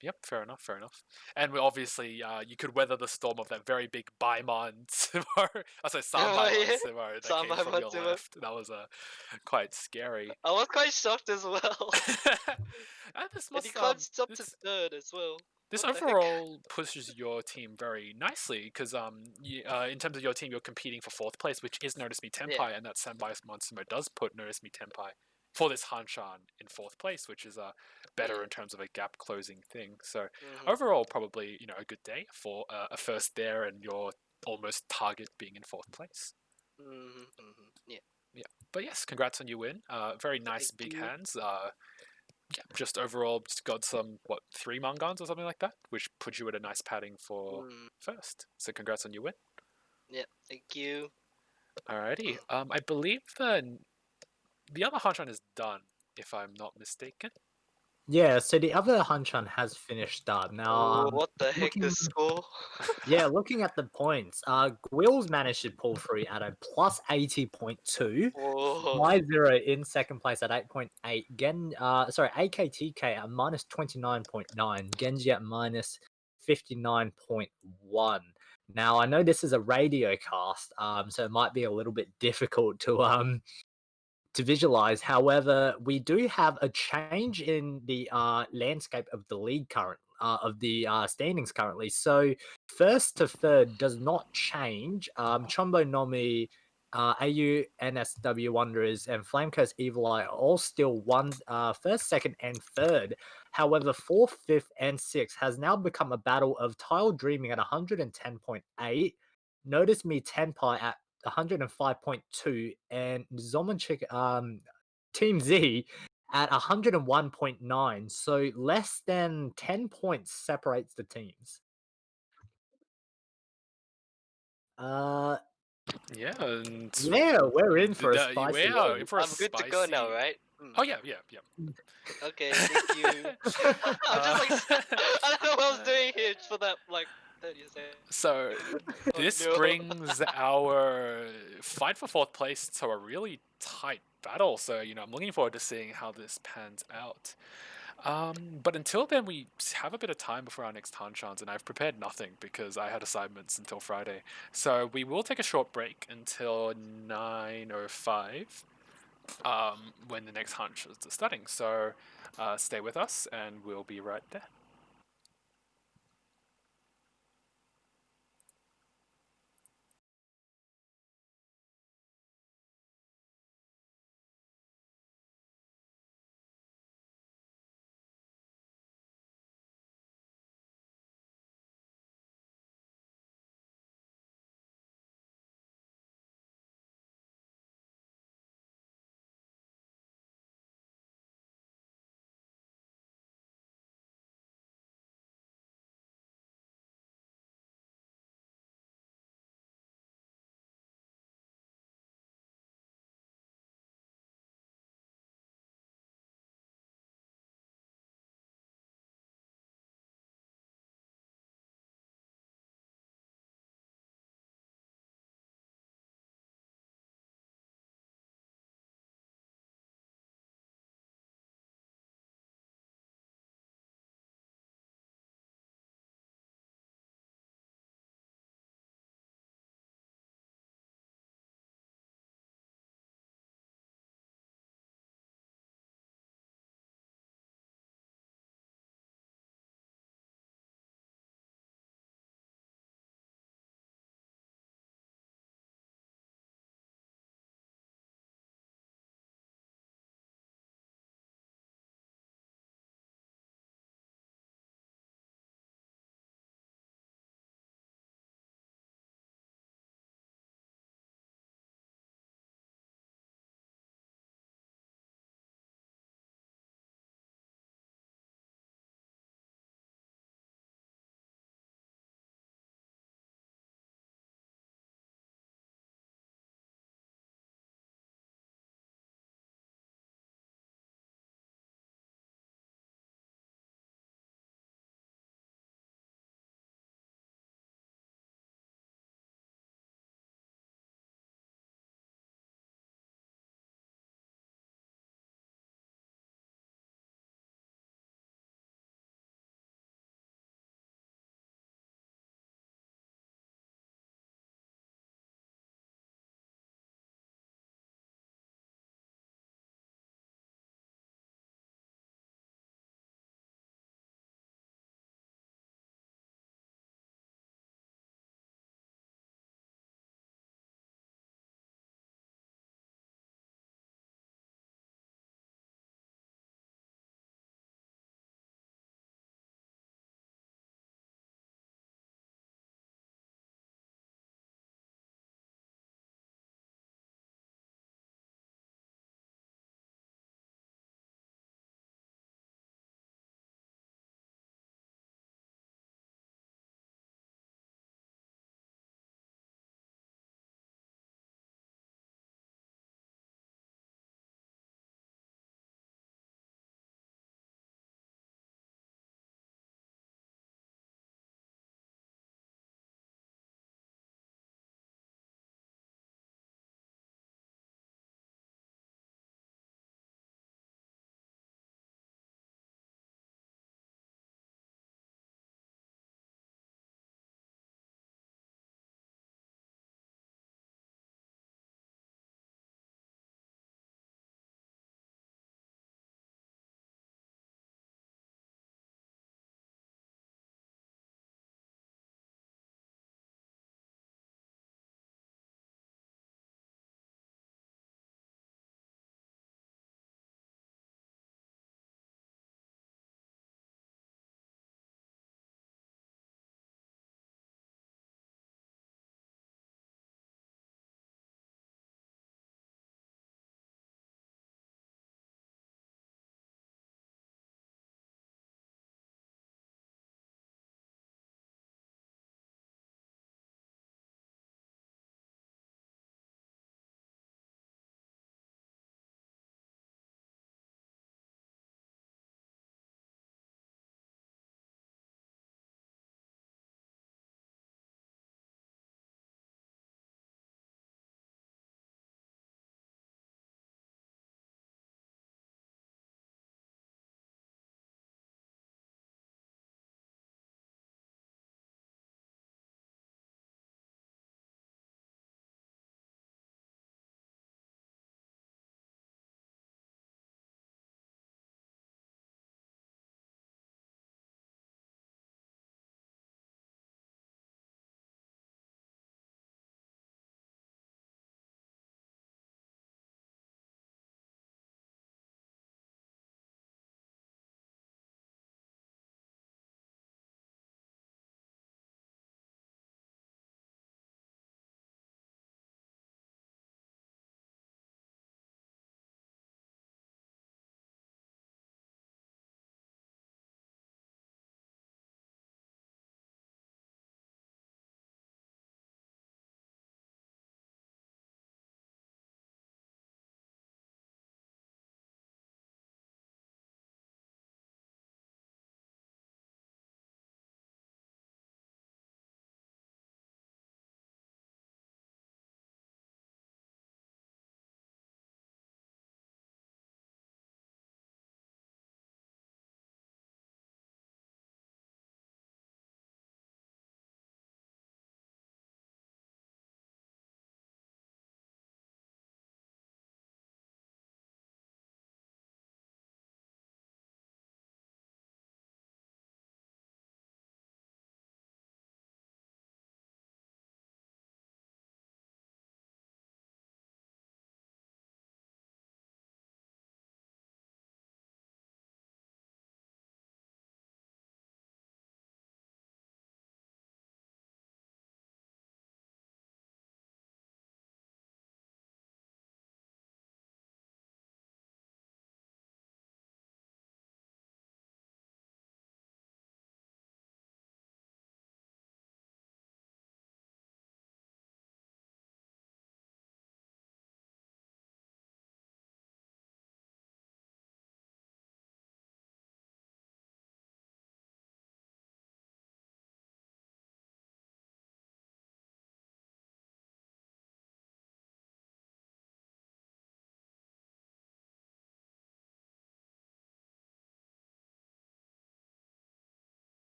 Yep, fair enough. And we obviously, you could weather the storm of that very big Baimon Sumo. I say Sanbaimon Sumo that came from your left. That was quite scary. I was quite shocked as well. This And he must climbs up to third as well. This What the heck? overall pushes your team very nicely because in terms of your team, you're competing for 4th place, which is Notice Me Tenpai, and that Sanbaimon Sumo does put Notice Me Tenpai for this Hanchan in 4th place, which is better in terms of a gap closing thing. So overall, probably a good day for a first there and your almost target being in 4th place. Yeah. But yes, congrats on your win. Very nice big hands. Just overall, just got some 3 mangans or something like that, which puts you at a nice padding for first. So congrats on your win. Yeah, thank you. Alrighty. I believe the other Hanchan is done, if I'm not mistaken. Yeah, so the other Hanchan has finished up. Now, what the heck is score? Yeah, looking at the points, Gwil's managed to pull through at a plus 80.2. Y0 in second place at 8.8. AKTK at minus 29.9. Genji at minus 59.1. Now, I know this is a radio cast, so it might be a little bit difficult to visualize. However, we do have a change in the landscape of the league standings currently. So first to third does not change. Chombo Nomi, AU NSW Wanderers, and Flamecurse Evil Eye are all still first, second, and third. However, fourth, fifth, and sixth has now become a battle of Tile Dreaming at 110.8. Notice Me Tenpai at 105.2, and Zomanchik Team Z at 101.9, so less than 10 points separates the teams. Yeah, and Yeah, we're in for a spicy we are one. in for a I'm good to go now, spicy- right? Oh yeah. Okay, thank you. I'm just like I don't know what I was doing here for that like 30 seconds. So Oh, this no. brings our fight for fourth place to a really tight battle. So I'm looking forward to seeing how this pans out. But until then, we have a bit of time before our next Hanchans, and I've prepared nothing because I had assignments until Friday. So we will take a short break until 9:05, when the next Hanchans are starting. So stay with us, and we'll be right there.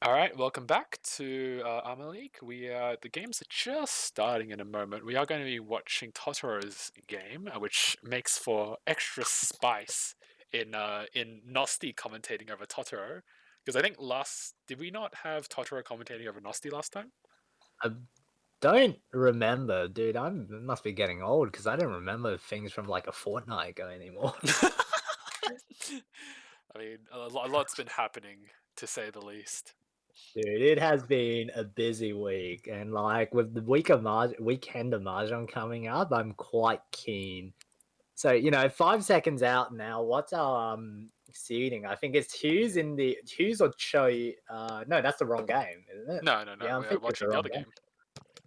All right, welcome back to ARMA League. The games are just starting in a moment. We are going to be watching Totoro's game, which makes for extra spice in Nosti commentating over Totoro. Because I think did we not have Totoro commentating over Nosti last time? I don't remember, dude. I must be getting old because I don't remember things from like a fortnight ago anymore. I mean, a lot's been happening, to say the least. Dude, it has been a busy week, and like with the weekend of Mahjong coming up, I'm quite keen. So 5 seconds out now. What's our seeding? I think it's Hughes or Choi. No, that's the wrong game, isn't it? No. Yeah, I'm We're thinking it's watching the the wrong other game.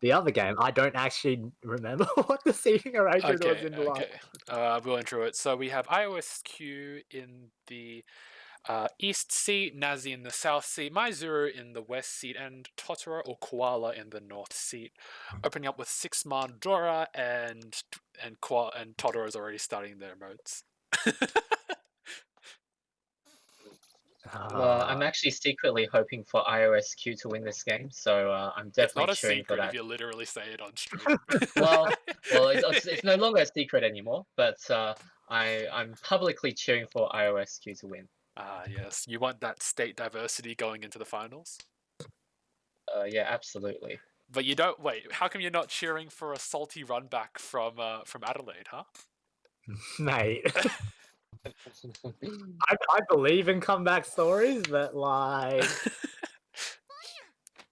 The other game, I don't actually remember what the seating arrangement was in the last. Okay. We'll intro it. So we have iOSQ in the east seat, Nazi in the south seat, Maizuru in the west seat, and Totoro or Koala in the north seat. Opening up with 6-man Dora and Totoro's already starting their modes. I'm actually secretly hoping for iOSQ to win this game, so I'm It's definitely not a cheering for secret if that. you literally say it on stream. Well, it's no longer a secret anymore, but I'm publicly cheering for iOSQ to win. Ah, yes. You want that state diversity going into the finals? Yeah, absolutely. But you don't. Wait, how come you're not cheering for a salty run back from Adelaide, huh? Mate. I believe in comeback stories, but like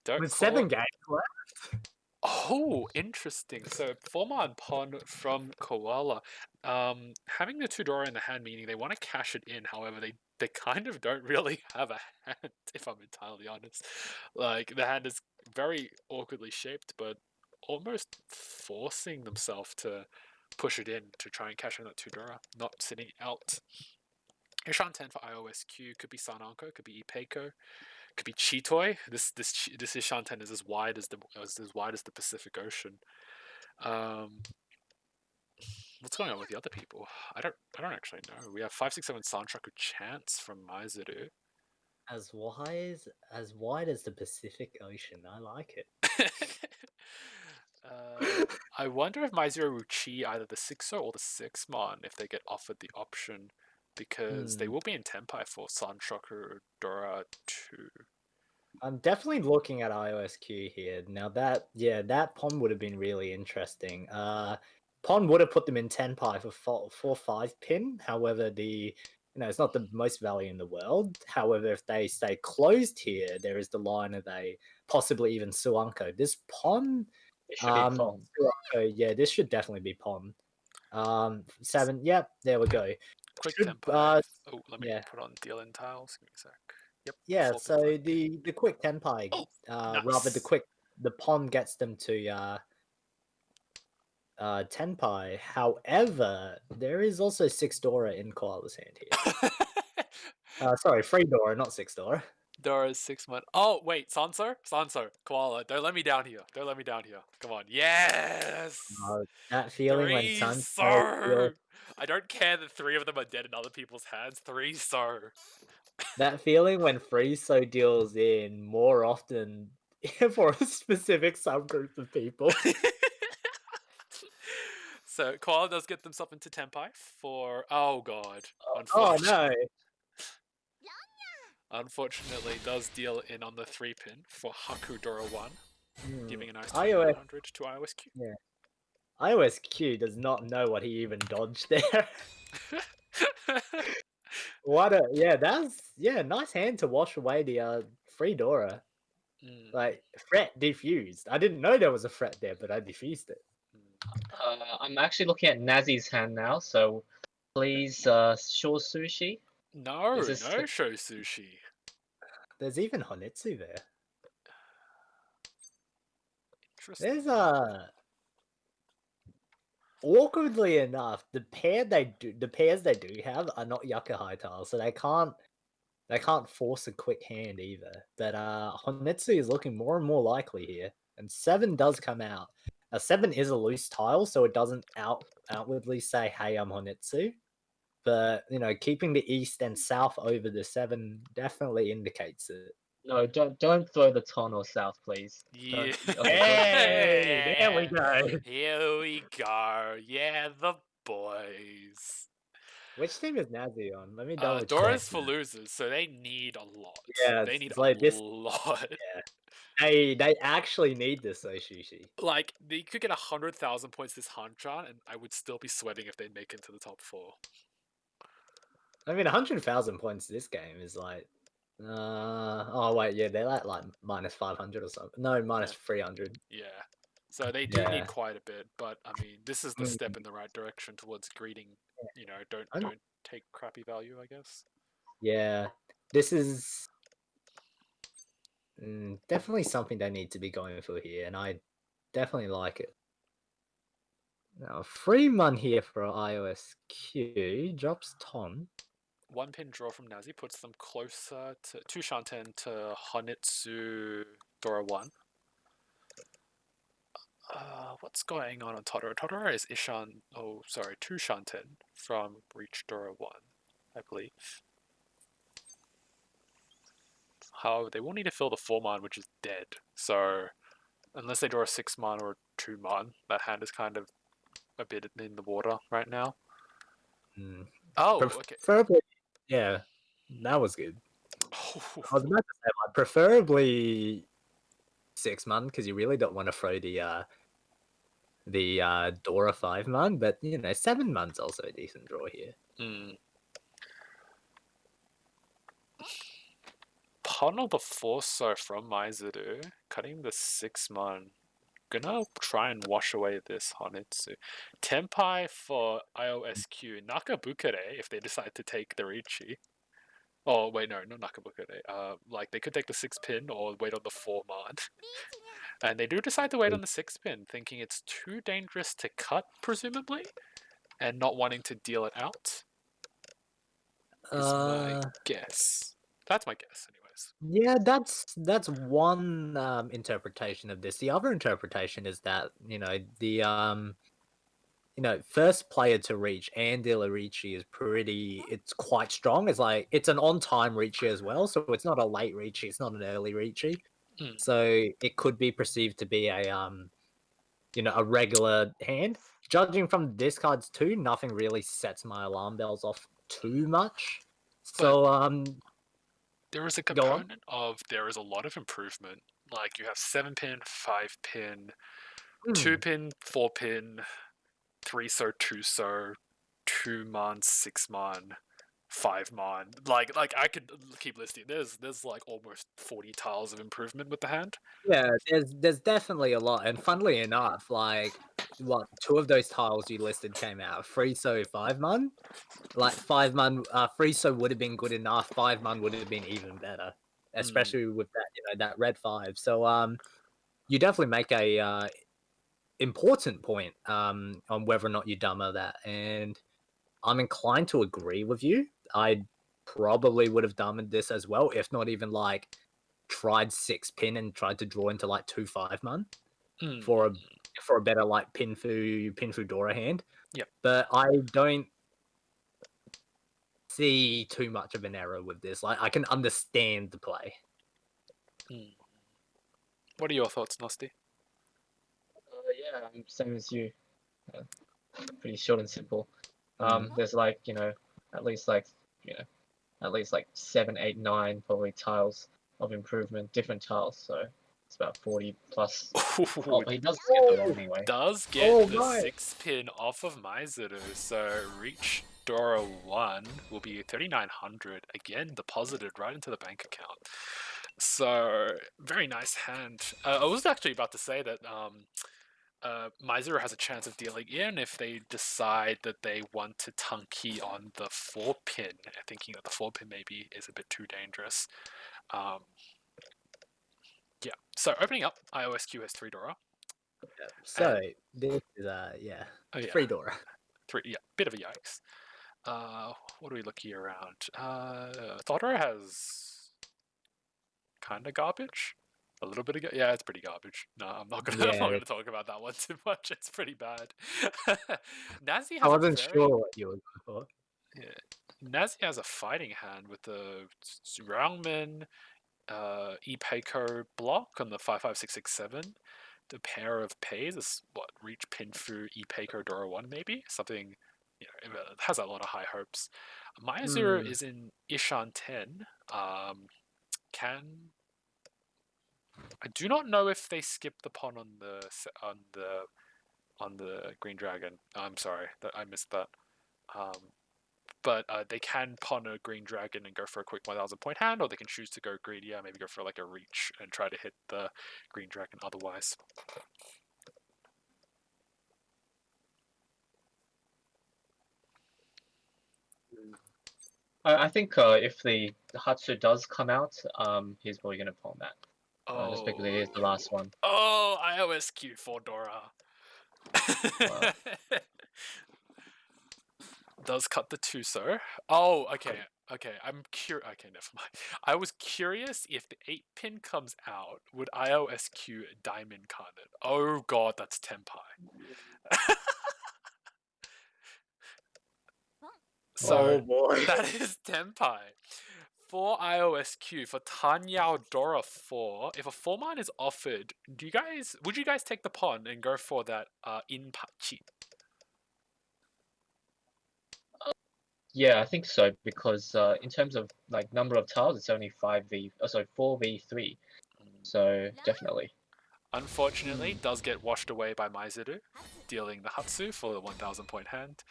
Don't with call 7 games left. Oh, interesting. So Forma and Pon from Koala, having the Tudora in the hand, meaning they want to cash it in. However, they kind of don't really have a hand, if I'm entirely honest. Like the hand is very awkwardly shaped, but almost forcing themselves to push it in to try and cash in that Tudora, not sitting out. Ishan 10 for iOSQ, could be Sananko, could be Ipeiko, could be Chitoi. This Ishan 10 is as wide as the Pacific Ocean. What's going on with the other people? I don't actually know. We have 567 Santraku Chance from Maizuru. As wide as the Pacific Ocean. I like it. I wonder if Maizuru will chi either the 6-0 or the 6-mon if they get offered the option, because they will be in Tenpai for Santraku Dora 2. I'm definitely looking at iOSQ here. Now that Pon would have been really interesting. Pon would have put them in 10 pi for 4-5 pin. However, it's not the most value in the world. However, if they stay closed here, there is the line of a possibly even Suanko. This Pon, It should be Pon. Suanko, yeah, this should definitely be Pon. 7, yep, there we go. Quick Should, Tenpai. Let me yeah. put on deal-in tiles. Give me a sec. Yep. Yeah, 4 so pin the quick tenpai, nice. rather the pon gets them to tenpai. However, there is also 6 Dora in Koala's hand here. Sorry, 3 Dora, not 6 Dora. Dora's 6-month. Oh wait, Sanso, Koala. Don't let me down here. Come on, yes. That feeling when 3 Sanso. so. I don't care that 3 of them are dead in other people's hands. 3 so. That feeling when Free-So deals in more often for a specific subgroup of people. So Koala does get themselves into Tenpai for Oh no! Unfortunately, does deal in on the 3 pin for Haku Dora 1, giving a nice iOS 2900 to iOSQ. Yeah, iOSQ does not know what he even dodged there. Nice hand to wash away the free Dora. Like threat defused. I didn't know there was a threat there, but I defused it. I'm actually looking at Nazi's hand now, so please, Shore Sushi. No Show Sushi. There's even Honitsu there. Interesting. There's awkwardly enough, the pairs they do have are not Yucca high tiles, so they can't force a quick hand either. But Honitsu is looking more and more likely here, and 7 does come out. 7 is a loose tile, so it doesn't outwardly say, "Hey, I'm Honitsu." But keeping the east and south over the 7 definitely indicates it. No, don't throw the ton or south, please. Yeah. Hey, there we go. Here we go. Yeah, the boys. Which team is Nazi on? Let me double check. Dora's for losers, so they need a lot. Yeah, They need it's a like this. lot. They actually need this, though, Sushi. Like, they could get 100,000 points this Hanchan, and I would still be sweating if they make it to the top 4. I mean, 100,000 points this game is like, oh wait, yeah, they're like minus 500 or something. No, minus 300. Yeah. So they do Yeah. need quite a bit, but I mean, this is the Mm. step in the right direction towards greeting, don't take crappy value, I guess. Yeah, this is definitely something they need to be going for here, and I definitely like it. Now, free mon here for iOS Q drops Ton. 1 pin draw from Nazi puts them closer to Shanten to Honitsu Dora 1. What's going on Totoro? Totoro is Ishan. Oh, sorry, 2 Shanten from Reach Dora 1, I believe. However, they will need to fill the 4 mon, which is dead. So, unless they draw a 6 mon or a 2 mon, that hand is kind of a bit in the water right now. Oh, okay. Preferably, yeah, that was good. I was about to say, like, preferably 6 mon, because you really don't want to throw the Dora 5 mon, but 7 mon's also a decent draw here. Punnel the Forso from Maizuru, cutting the 6 mon. Gonna try and wash away this Honitsu. Tenpai for IOSQ. Nakabukure if they decide to take the Richi. Oh, wait, no, not Nakabukure. Like, they could take the 6 pin or wait on the 4 mon. And they do decide to wait on the 6 pin, thinking it's too dangerous to cut, presumably, and not wanting to deal it out. Is my guess. That's my guess, anyways. Yeah, that's one interpretation of this. The other interpretation is that the first player to reach Andila Ricci is it's quite strong. It's an on-time Ricci as well, so it's not a late Ricci, it's not an early Ricci. So it could be perceived to be a regular hand. Judging from the discards too, nothing really sets my alarm bells off too much. So there is a component of there is a lot of improvement. Like, you have 7 pin, 5 pin, 2 pin, 4 pin, 3 so, 2 so, 2 mon, 6 mon, 5 mon. Like I could keep listing. There's like almost 40 tiles of improvement with the hand. Yeah, there's definitely a lot, and funnily enough, like 2 of those tiles you listed came out 3 so 5 mon. Like 5 mon, 3 so would have been good enough. 5 mon would have been even better, especially with that that red 5. So you definitely make a important point on whether or not you dumber that, and I'm inclined to agree with you. I probably would have dumbered this as well, if not even like tried 6 pin and tried to draw into like 2 5 mon for a better like Pinfu Dora hand. Yep. But I don't see too much of an error with this. Like, I can understand the play. What are your thoughts, Nosti? Yeah, I'm same as you. Pretty short and simple. There's like at least like 7, 8, 9 probably tiles of improvement, different tiles. So it's about 40 plus. Oh, he does get them anyway. Does get the 6 pin off of Maizuru, so Reach Dora 1 will be 3,900 again deposited right into the bank account. So very nice hand. I was actually about to say that Maizuru has a chance of dealing in if they decide that they want to Tunky on the 4 pin, thinking that the 4 pin maybe is a bit too dangerous. Yeah, so opening up, IOSQ has 3 Dora. Yeah. So this is 3 Dora. 3, yeah, bit of a yikes. What do we look here around? Thodoro has kind of garbage. A little bit of yeah, it's pretty garbage. No, I'm not gonna talk about that one too much. It's pretty bad. Nazi has I wasn't sure what you were going for. Yeah, Nazi has a fighting hand with the Surroundman, Ipeco block on the 55667. The pair of pays is what reach Pinfu Ipeco Dora 1 maybe something. It has a lot of high hopes. Maizer is in Ishan 10. Can I do not know if they skip the pawn on the Green Dragon. I'm sorry that I missed that. But they can pawn a Green Dragon and go for a quick 1000 point hand, or they can choose to go greedier, maybe go for like a reach and try to hit the Green Dragon otherwise. I think if the Hatsu does come out, he's probably going to pawn that. Just because it is the last one. Oh, IOSQ for Dora. Wow. Does cut the Tuso. Oh, okay. I'm curious. Okay, never mind. I was curious if the 8-pin comes out, would IOSQ diamond card it? Oh god, that's Tenpai. So boy. that is Tenpai. For IOSQ, for Tanyao Dora 4, if a 4-man is offered, would you guys take the pawn and go for that in Pachi? Yeah, I think so because in terms of like number of tiles, it's only 4v3. So definitely. Unfortunately, does get washed away by Maizuru, dealing the Hatsu for the 1000 point hand.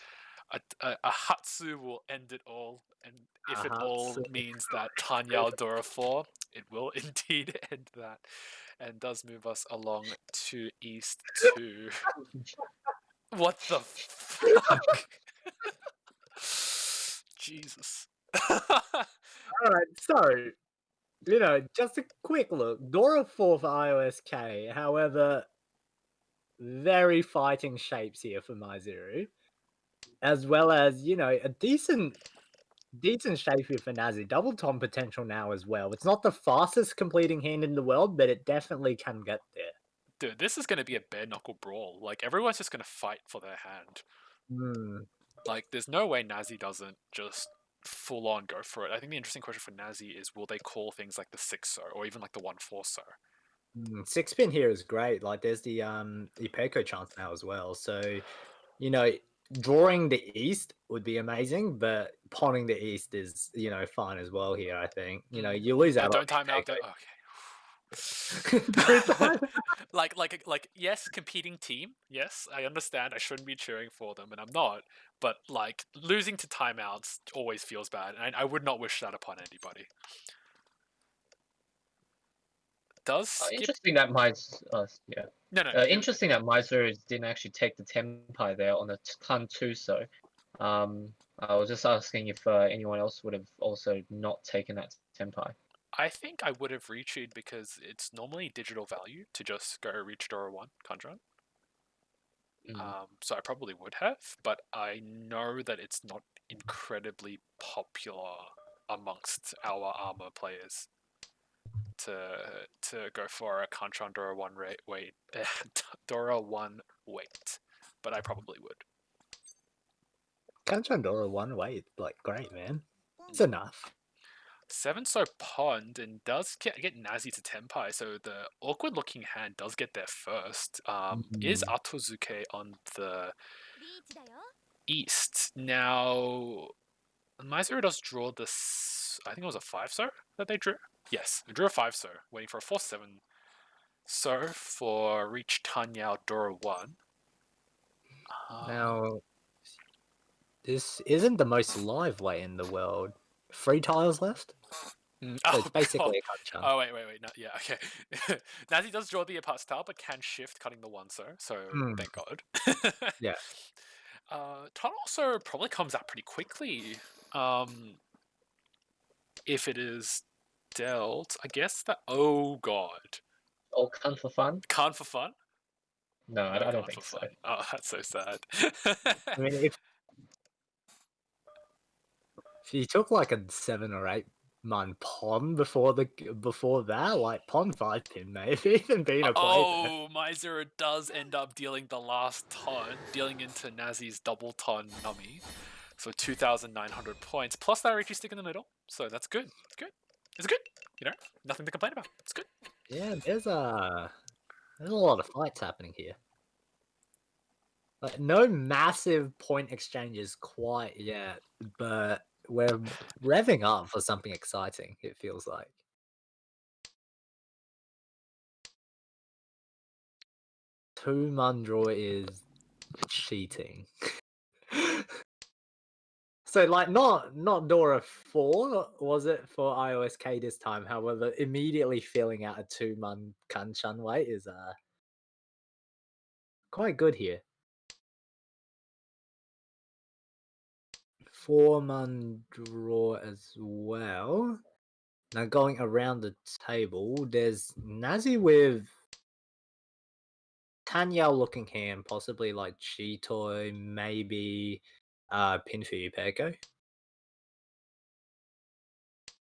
A Hatsu will end it all, and if it all means that Tanyao Dora 4, it will indeed end that, and does move us along to East 2. What the fuck? Jesus. Alright, so, just a quick look. Dora 4 for IOSK, however, very fighting shapes here for Maizuru. As well as, a decent shape here for Nazi. Double Tom potential now as well. It's not the fastest completing hand in the world, but it definitely can get there. Dude, this is going to be a bare knuckle brawl. Like, everyone's just going to fight for their hand. Like, there's no way Nazi doesn't just full on go for it. I think the interesting question for Nazi is, will they call things like the 6-so or even like the 1-4-so? 6-pin here is great. Like, there's the Ipeco chance now as well. So, drawing the east would be amazing, but pawning the east is, fine as well here, I think. You lose out on Don't time out. Okay. like yes, competing team. Yes, I understand. I shouldn't be cheering for them, and I'm not. But like losing to timeouts always feels bad, and I would not wish that upon anybody. Interesting that interesting that Miser didn't actually take the Tenpai there on the Kan Tuso. I was just asking if anyone else would have also not taken that Tenpai. I think I would have reached because it's normally digital value to just go reach Dora 1 Conjuron. So I probably would have, but I know that it's not incredibly popular amongst our ARMA players to go for a Conjuron Dora 1 wait Dora 1 wait, but I probably would. Conjuron Dora 1 wait, like great man. It's enough. 7-so pond and does get Nazi to Tenpai, so the awkward looking hand does get there first. Is Atozuke on the east. Now, Maizuru does draw this, I think it was a 5-so that they drew? Yes, they drew a 5-so, waiting for a 4-7. So, for reach Tanyao Dora 1. Now, this isn't the most live way in the world. 3 tiles left? So it's basically a Hanchan. Oh, wait. No, yeah, okay. Nazi does draw the apart style, but can shift, cutting the 1-so, so thank God. Yeah. Ton also probably comes out pretty quickly. If it is dealt, I guess that. Oh God. Oh, Kan for fun? Kan for fun? No, I don't think so. Oh, that's so sad. I mean, if you took like a 7 or 8 man pawn before that, like pawn 5-pin maybe even being a play. Oh, Miser does end up dealing the last ton, dealing into Nazi's double ton nummy. So 2,900 points, plus that Ricky stick in the middle. So that's good. Good. It's good. You know, nothing to complain about. It's good. Yeah, there's a lot of fights happening here. Like, no massive point exchanges quite yet, but we're revving up for something exciting, it feels like. Two-man draw is cheating. So, like, not Dora 4, was it, for iOSK this time? However, immediately filling out a two-man Kanchan wait is quite good here. Four-man draw as well. Now going around the table, there's Nazi with Tanyao looking hand, possibly like Chitoy, maybe Pinfu Peko.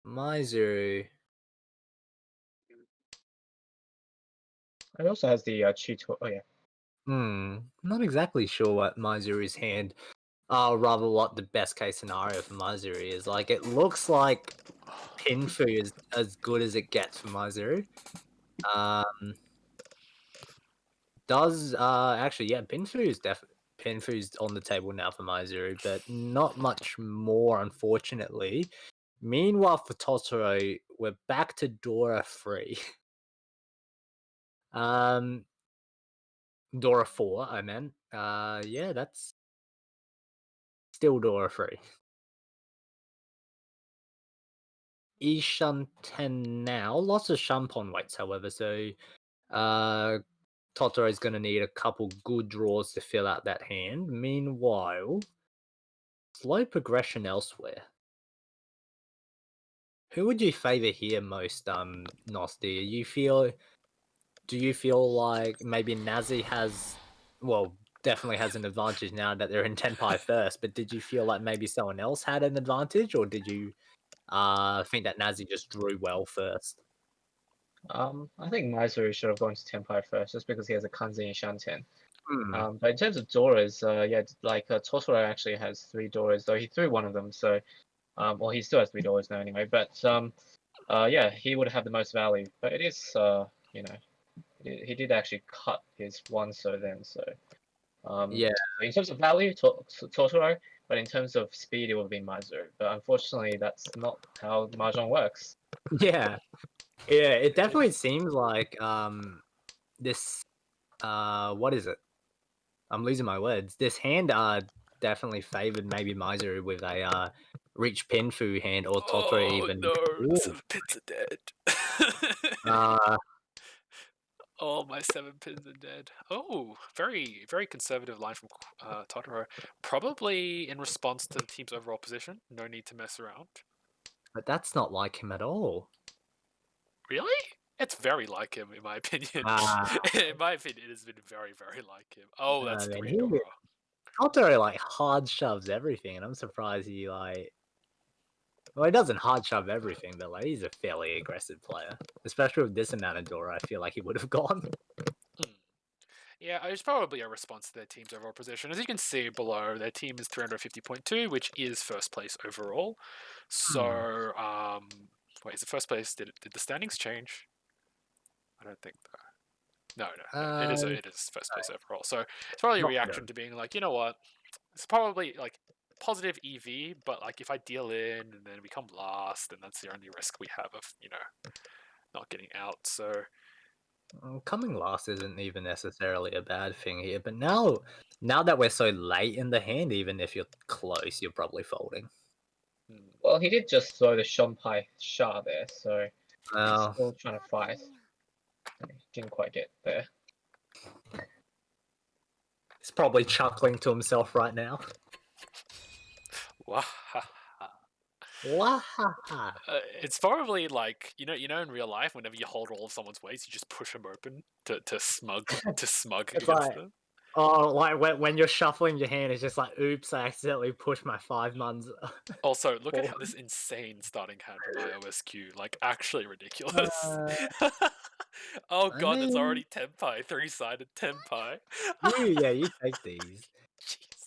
Maizuru. It also has the Cheeto. Oh yeah. Not exactly sure what Maizuru's hand, rather what the best case scenario for Maizuru is. Like, it looks like Pinfu is as good as it gets for Maizuru. Does actually, yeah, Pinfu's on the table now for Maizuru, but not much more, unfortunately. Meanwhile, for Totoro, we're back to Dora 3. Dora 4, I meant. Yeah, that's still Dora 3. Ishan 10 now. Lots of Shampon weights, however, so Totoro's going to need a couple good draws to fill out that hand. Meanwhile, slow progression elsewhere. Who would you favor here most, Nosti? Do you feel like maybe Nazi has, well, definitely has an advantage now that they're in Tenpai first, but did you feel like maybe someone else had an advantage, or did you think that Nazi just drew well first? I think Maizuru should have gone to Tenpai first, just because he has a Kanzi and Shanten. Hmm. But in terms of Doras, yeah, like Totoro actually has 3 Doras, though he threw one of them, so well, he still has 3 Doras now anyway. But yeah, he would have the most value. But it is, you know, he did actually cut his one so then. So Yeah. so in terms of value, Totoro, but in terms of speed, it would be Maizuru. But unfortunately, that's not how Mahjong works. Yeah. Yeah, it definitely seems like this what is it? I'm losing my words. This hand definitely favored maybe Maizuru with a reach Pinfu hand, or Totoro even. No, Ooh. 7 pins are dead. Oh, my 7 pins are dead. Oh, very, very conservative line from Totoro. Probably in response to the team's overall position. No need to mess around. But that's not like him at all. Really? It's very like him, in my opinion. In my opinion, it has been very, very like him. Oh, that's 3 Dora. Totoro like hard shoves everything, and I'm surprised he like. Well, he doesn't hard shove everything, but like he's a fairly aggressive player, especially with this amount of Dora. I feel like he would have gone. Yeah, it's probably a response to their team's overall position. As you can see below, their team is 350.2, which is first place overall. So, wait, is it first place? Did the standings change? I don't think so. No. It is first place overall. So it's probably a reaction to being like, you know what? It's probably like positive EV, but like if I deal in and then we come last, then that's the only risk we have of, not getting out. So Coming last isn't even necessarily a bad thing here, but now that we're so late in the hand, even if you're close, you're probably folding. Well, he did just throw the Shompai Sha there, so Well, he's still trying to fight. Didn't quite get there. he's probably chuckling to himself right now. Wahaha. It's probably like you know in real life, whenever you hold all of someone's weights, you just push them open to smug It's against like, them. oh, like when you're shuffling your hand, it's just like, oops, I accidentally pushed my 5 months. Also, look at how this insane starting hand from iOSQ, like actually ridiculous. Oh god, that's already Tenpai, 3-sided Tenpai. You take these.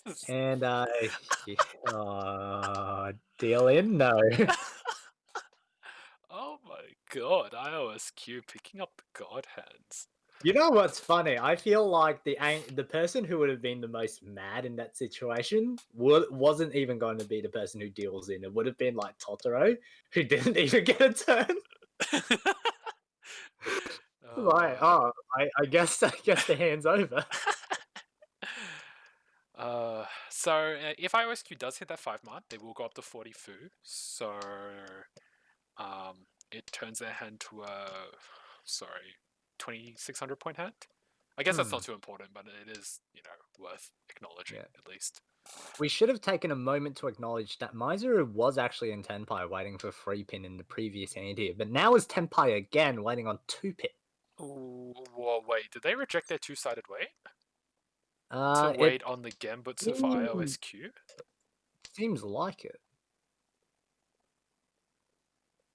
Jesus. And deal in? No. Oh god, IOSQ picking up the god hands. You know what's funny? I feel like the person who would have been the most mad in that situation wasn't even going to be the person who deals in. It would have been like Totoro, who didn't even get a turn. Right. Oh, I guess the hand's over. If IOSQ does hit that 5 mark, they will go up to 40 fu. So, it turns their hand to a 2,600 point hand. I guess that's not too important, but it is, worth acknowledging at least. We should have taken a moment to acknowledge that Maizuru was actually in Tenpai waiting for 3 pin in the previous hand here, but now is Tenpai again waiting on 2 pin. Ooh, whoa, wait, did they reject their two-sided wait? To It wait on the Gembutsu for seems- IOSQ? seems like it.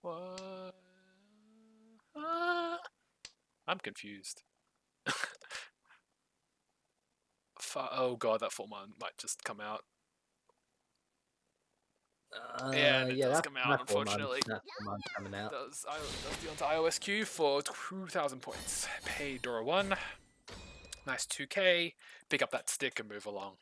What? I'm confused. Oh god, that 4-man might just come out. And it does come out, unfortunately. That 4-man's coming out. Does deal into IOSQ for 2,000 points. Pay Dora 1. Nice 2k. Pick up that stick and move along.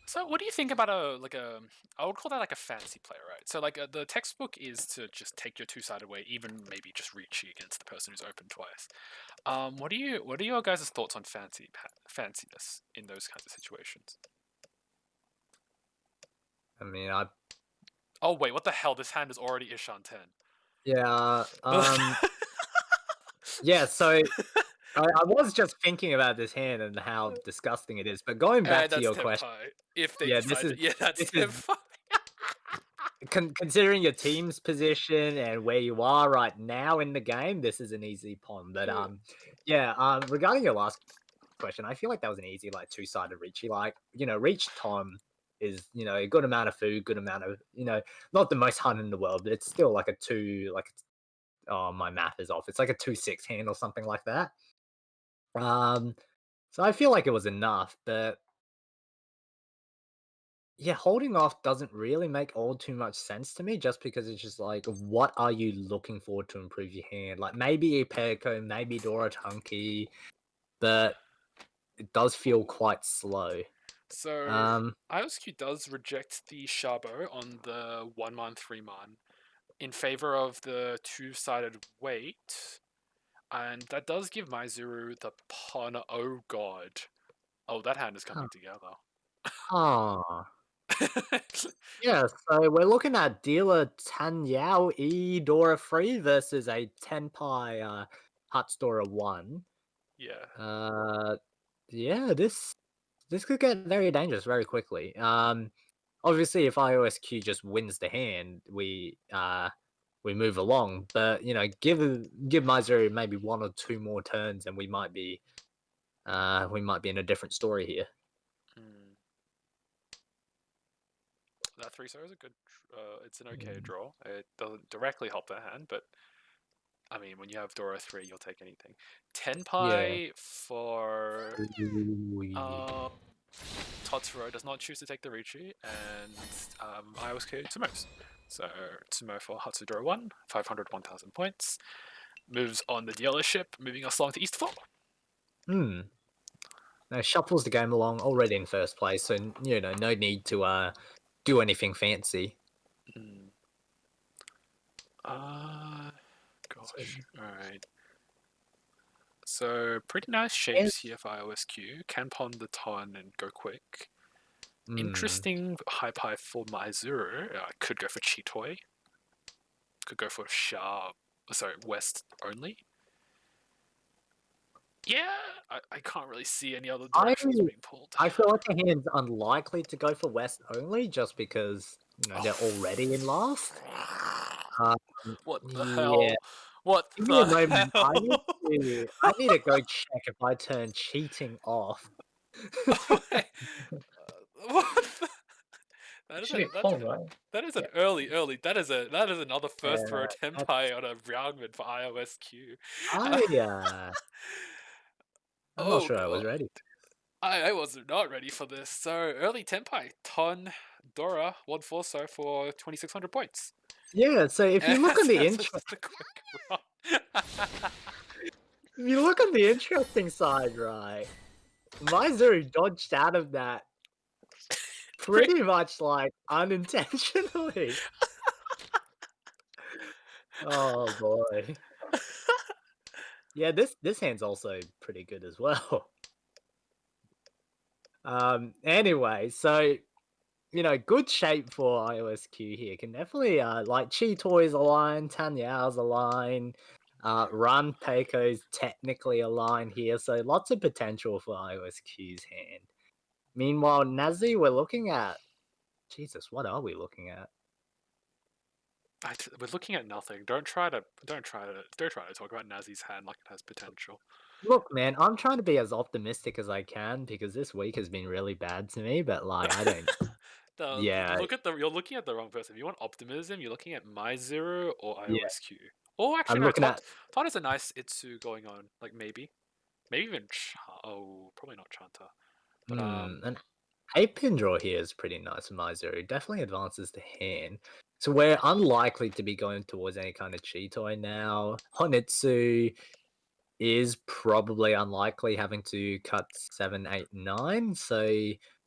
So what do you think about I would call that like a fancy play, right? So the textbook is to just take your two-sided way, even maybe just reach against the person who's opened twice. What are your guys' thoughts on fanciness in those kinds of situations? I mean, Oh wait, what the hell? This hand is already Ishan 10. yeah, yeah, so I was just thinking about this hand and how disgusting it is, but going back to your question, if they yeah, decide that's this is Tenpai. considering your team's position and where you are right now in the game, this is an easy pawn. But regarding your last question, I feel like that was an easy two-sided reachy. Reach Tom is a good amount of food, good amount of not the most hunt in the world, but it's still like a 2 oh, my math is off. It's like a 2-6 hand or something like that. So I feel like it was enough, but yeah, holding off doesn't really make all too much sense to me, just because it's just like, what are you looking for to improve your hand? Like maybe a Peko, maybe Dora Tunki, but it does feel quite slow. So IOSQ does reject the Shabo on the 1-man, 3-man in favor of the two-sided wait, and that does give Maizuru the pawn. Oh god. Oh, that hand is coming together. Oh. Yeah, so we're looking at dealer Tanyao E Dora 3 versus a Tenpai Huts Dora 1. Yeah. Yeah, this could get very dangerous very quickly. Obviously if IOSQ just wins the hand, we move along, but give Maizuru maybe 1 or 2 more turns and we might be in a different story here. That 3-star is a good. It's an okay draw. It doesn't directly help their hand, but I mean, when you have Dora 3, you'll take anything. Tenpai for Totoro does not choose to take the Richi, and IOSQ Tsumos. So Tsumo for Hatsudora 1, 500, 1,000 points. Moves on the dealership, moving us along to East 4. Now shuffles the game along already in first place, so no need to do anything fancy. Gosh, alright. So pretty nice shapes here for IOSQ. Can pawn the ton and go quick. Interesting high pie for Maizuru. Could go for Chitoi. Could go for West only. Yeah, I can't really see any other directions being pulled. I feel like the hand's unlikely to go for West only, just because they're already in last. What the hell? What Give me a the moment. hell? I need to go check if I turn cheating off. What the? That is an early. That is another first throw Tenpai on a Ryangman for IOSQ. I'm not sure I was ready. I was not ready for this. So early Tenpai, Ton Dora 1-4 so for 2,600 points. Yeah, so if you look on the That's intro, just a quick run. if you look on the interesting side, right, Maizuru dodged out of that pretty much like unintentionally. Oh boy. Yeah, this hand's also pretty good as well. Anyway, so good shape for IOSQ here. Can definitely like Chi Toy's a line, Tanyao's a line, Run Peiko's technically a line here, so lots of potential for IOSQ's hand. Meanwhile, Nazi, we're looking at Jesus, what are we looking at? We're looking at nothing. Don't try to talk about Nazi's hand like it has potential. Look, man, I'm trying to be as optimistic as I can because this week has been really bad to me, but like I don't Yeah. You're looking at the wrong person. If you want optimism, you're looking at MyZero or Yeah. IOSQ. Or actually, I'm no, looking at Todd has a nice Itsu going on. Like maybe even probably not Chanta. But an 8-pin draw here is pretty nice for Maizuru. Definitely advances the hand. So we're unlikely to be going towards any kind of Cheetoy now. Honitsu is probably unlikely having to cut 7, 8, 9. So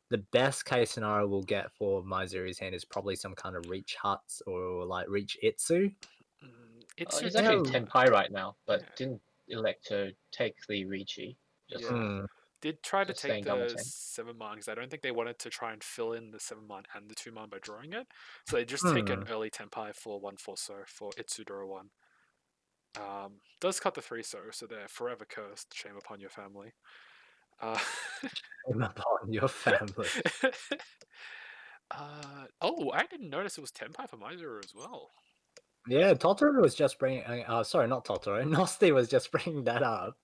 the best case scenario we'll get for Maizuru's hand is probably some kind of reach Huts or like reach Itsu. Itsu He's actually too. 10 pi right now, but Yeah. didn't elect to take the Ricci. Just Did try to just take staying double the 10. 7 man because I don't think they wanted to try and fill in the 7 man and the 2 man by drawing it. So they just take an early 10 pi for 1 4 so for Itsudora 1. Does cut the 3 so they're forever cursed. Shame upon your family. Shame upon your family. Oh, I didn't notice it was 10 pi for Mizuru as well. Yeah, Totoro was just bringing. Sorry, not Totoro. Nosti was just bringing that up.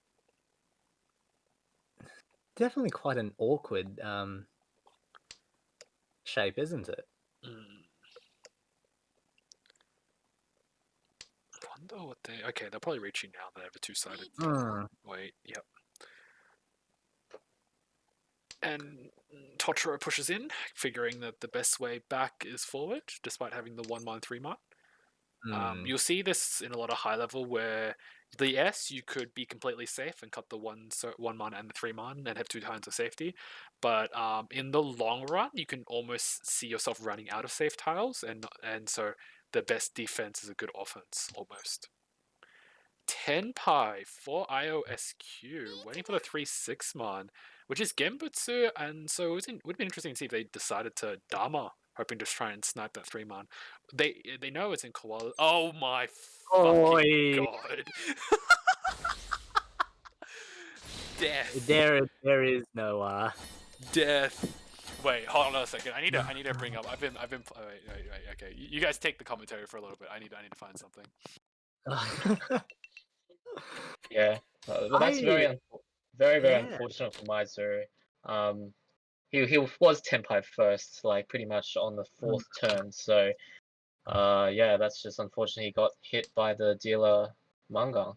Definitely quite an awkward shape, isn't it? Wonder what they. Okay, they're probably reaching now. They have a 2-sided. Wait, yep. And Totoro pushes in, figuring that the best way back is forward, despite having the 1 man 3 man. You'll see this in a lot of high level where the S you could be completely safe and cut the 1 man and the 3 man and have 2 times of safety, but in the long run you can almost see yourself running out of safe tiles, and so the best defense is a good offense almost. 10 pi for IOSQ, waiting for the 3-6 man, which is Genbutsu, and so it would be interesting to see if they decided to Dama, hoping to try and snipe that 3 man. They know it's in koala. Oh my fucking god! Death. There is no Death. Wait, hold on a second. I need to bring up. I've been. Wait. Okay, you guys take the commentary for a little bit. I need to find something. Yeah, but that's very unfortunate for Maizer. He was 10 pi first, like pretty much on the 4th turn. So, yeah, that's just unfortunate. He got hit by the dealer manga.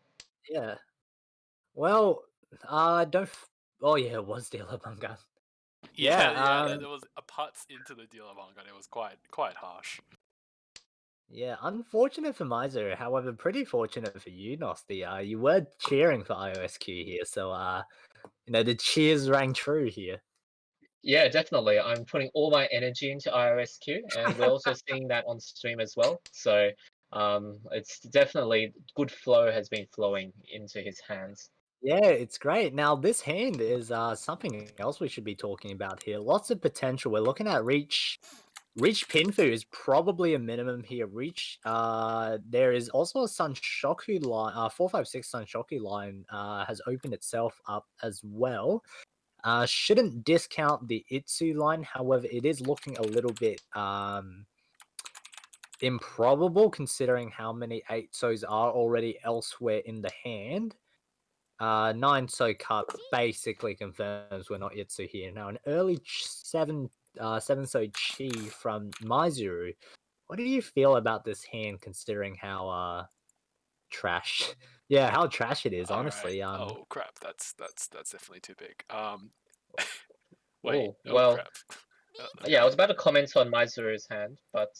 Yeah. Well, don't. Oh yeah, it was dealer manga. Yeah, there was a putts into the dealer manga. And it was quite harsh. Yeah, unfortunate for Miser, however, pretty fortunate for you, Nosti. You were cheering for IOSQ here, so the cheers rang true here. Yeah, definitely. I'm putting all my energy into IOSQ, and we're also seeing that on stream as well. So, it's definitely good flow has been flowing into his hands. Yeah, it's great. Now, this hand is something else we should be talking about here. Lots of potential. We're looking at Reach Pinfu is probably a minimum here. Reach, there is also a Sunshoku line, 456 Sunshoku line has opened itself up as well. Shouldn't discount the Itsu line, however, it is looking a little bit improbable considering how many 8-sos are already elsewhere in the hand. 9-so cut basically confirms we're not Itsu here. Now, an early 7-so Chi from Maizuru. What do you feel about this hand considering how trash? Yeah, how trash it is, honestly. Right. Oh crap, that's definitely too big. Oh, Oh well, crap. yeah, I was about to comment on Maizuru's hand, but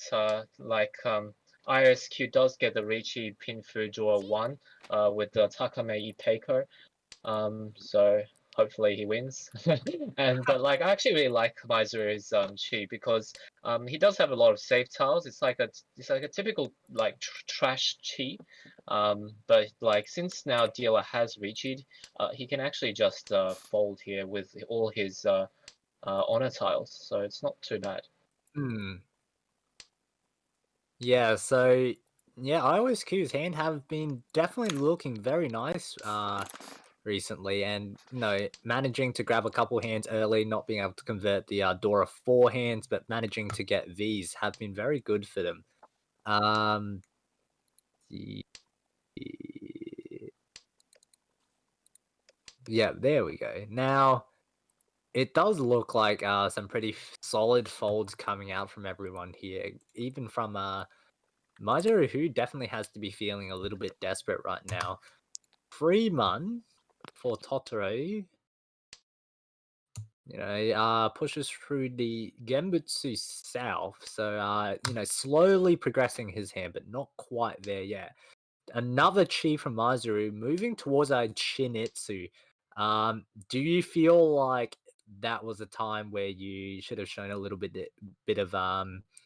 ISQ does get the Riichi pin through draw 1 with the Takame Ipeko. So hopefully he wins. But like I actually really like Maizuru's chi because he does have a lot of safe tiles. It's like a typical like trash chi. But like since now dealer has Riichi'd, he can actually just fold here with all his honor tiles. So it's not too bad. Hmm. Yeah, so yeah, IOSQ's hand have been definitely looking very nice recently, and managing to grab a couple hands early, not being able to convert the Dora 4 hands, but managing to get these have been very good for them. The- Yeah, there we go. Now, it does look like some pretty solid folds coming out from everyone here, even from Masaru, who definitely has to be feeling a little bit desperate right now. Freeman for Totoro, pushes through the Genbutsu South, so slowly progressing his hand, but not quite there yet. Another chi from Masaru moving towards a Chinitsu. Do you feel like that was a time where you should have shown a little bit of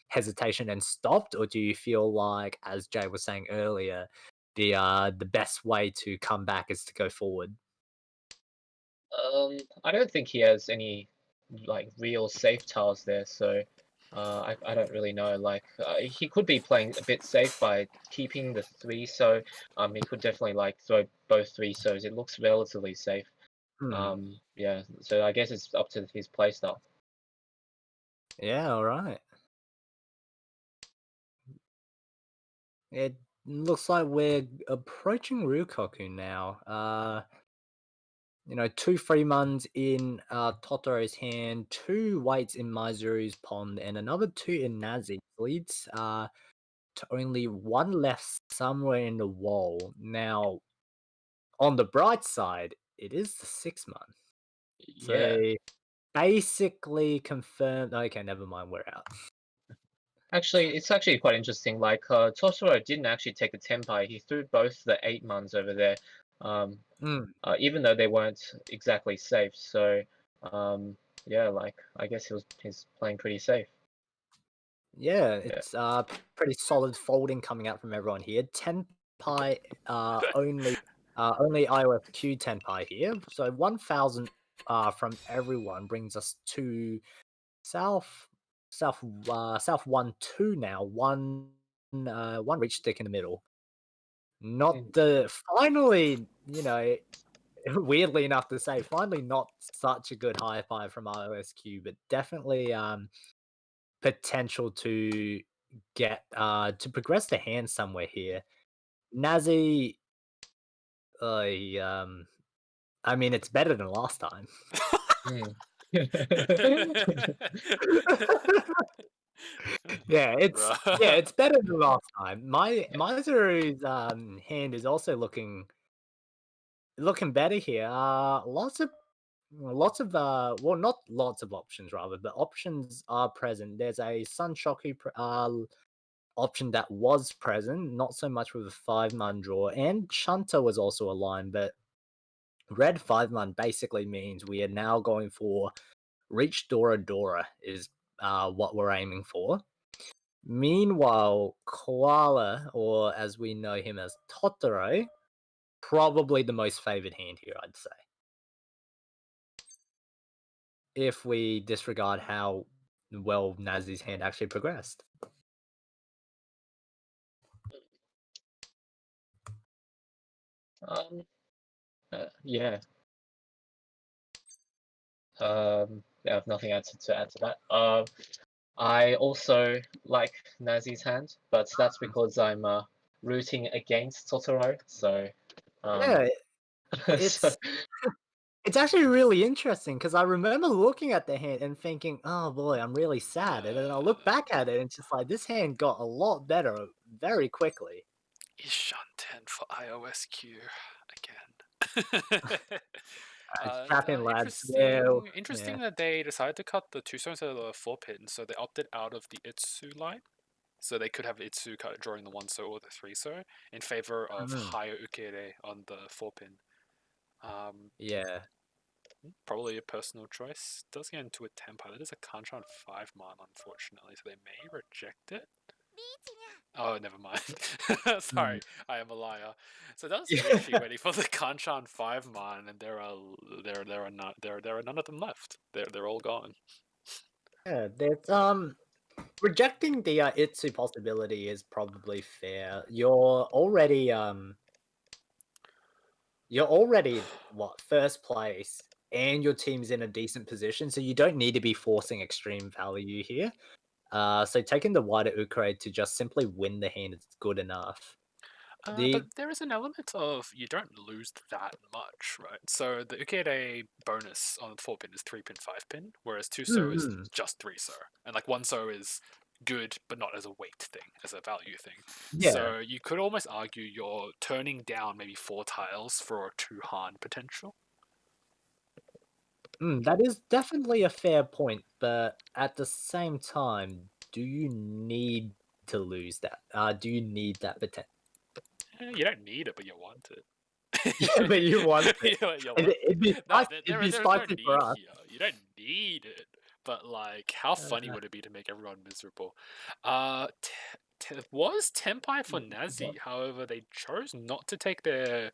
hesitation and stopped, or do you feel like, as Jay was saying earlier, the best way to come back is to go forward? I don't think he has any like real safe tiles there, so I don't really know. Like he could be playing a bit safe by keeping the 3, so he could definitely like throw both 3, so it looks relatively safe. Hmm. Yeah, so I guess it's up to his playstyle. Yeah, all right. It looks like we're approaching Ryukoku now. 2 Freemans in Totoro's hand, 2 Whites in Maizuru's pond, and another 2 in Nazi's. Leads to only 1 left somewhere in the wall. Now, on the bright side, it is the 6-man. Yeah. So, basically confirmed. Okay, never mind, we're out. Actually, it's actually quite interesting. Like, Totoro didn't actually take the Tenpai. He threw both the 8-mans over there, even though they weren't exactly safe. So, yeah, like, I guess he's playing pretty safe. Yeah, it's pretty solid folding coming out from everyone here. Tenpai only iOS Q Tenpai here. So 1,000 from everyone brings us to South 1-2 now. One reach stick in the middle. Not the finally, weirdly enough to say, finally not such a good high five from iOSQ, but definitely potential to get to progress the hand somewhere here. Nazi, I mean, it's better than last time. Mm. Yeah, it's Bruh. better than last time. Maizuru's hand is also looking better here. Lots of well, not lots of options rather, but options are present. There's a Sunshoku option that was present, not so much with a 5-man draw, and Shunter was also a line, but red 5-man basically means we are now going for Reach Dora Dora is what we're aiming for. Meanwhile, Koala, or as we know him as Totoro, probably the most favored hand here, I'd say. If we disregard how well Nazi's hand actually progressed. Yeah. I have nothing to add to that. I also like Nazi's hand, but that's because I'm rooting against Totoro. So, Yeah, so it's actually really interesting because I remember looking at the hand and thinking, "Oh boy, I'm really sad." And then I look back at it and it's just like this hand got a lot better very quickly. Ishanten for iOSQ again. It's trapping lads. Yeah, Interesting that they decided to cut the 2 stones out of the 4 pin, so they opted out of the Itsu line. So they could have Itsuka drawing the 1-so or the 3-so in favor of higher Ukere on the 4-pin. Yeah. Probably a personal choice. Does get into a tempo. That is a Kanchan 5 man, unfortunately, so they may reject it. Oh, never mind. Sorry, I am a liar. So that's Ichi waiting for the Kanchan 5 man, and there are none of them left. They're all gone. Yeah, there's rejecting the Itsu possibility is probably fair. You're already what, first place, and your team's in a decent position, so you don't need to be forcing extreme value here. So taking the wider Ukraine to just simply win the hand is good enough. But there is an element of you don't lose that much, right? So the Ukede bonus on the 4-pin is 3-pin, 5-pin, whereas 2-so is just 3-so. And like 1-so is good, but not as a weight thing, as a value thing. Yeah. So you could almost argue you're turning down maybe 4 tiles for a 2-han potential. That is definitely a fair point, but at the same time, do you need to lose that? Do you need that potential? You don't need it, but you want it. Yeah, but you want it. It'd be There's no spicy need for us. here. You don't need it. But like, how funny would it be to make everyone miserable? Was Tenpai for Nazi. However, they chose not to take their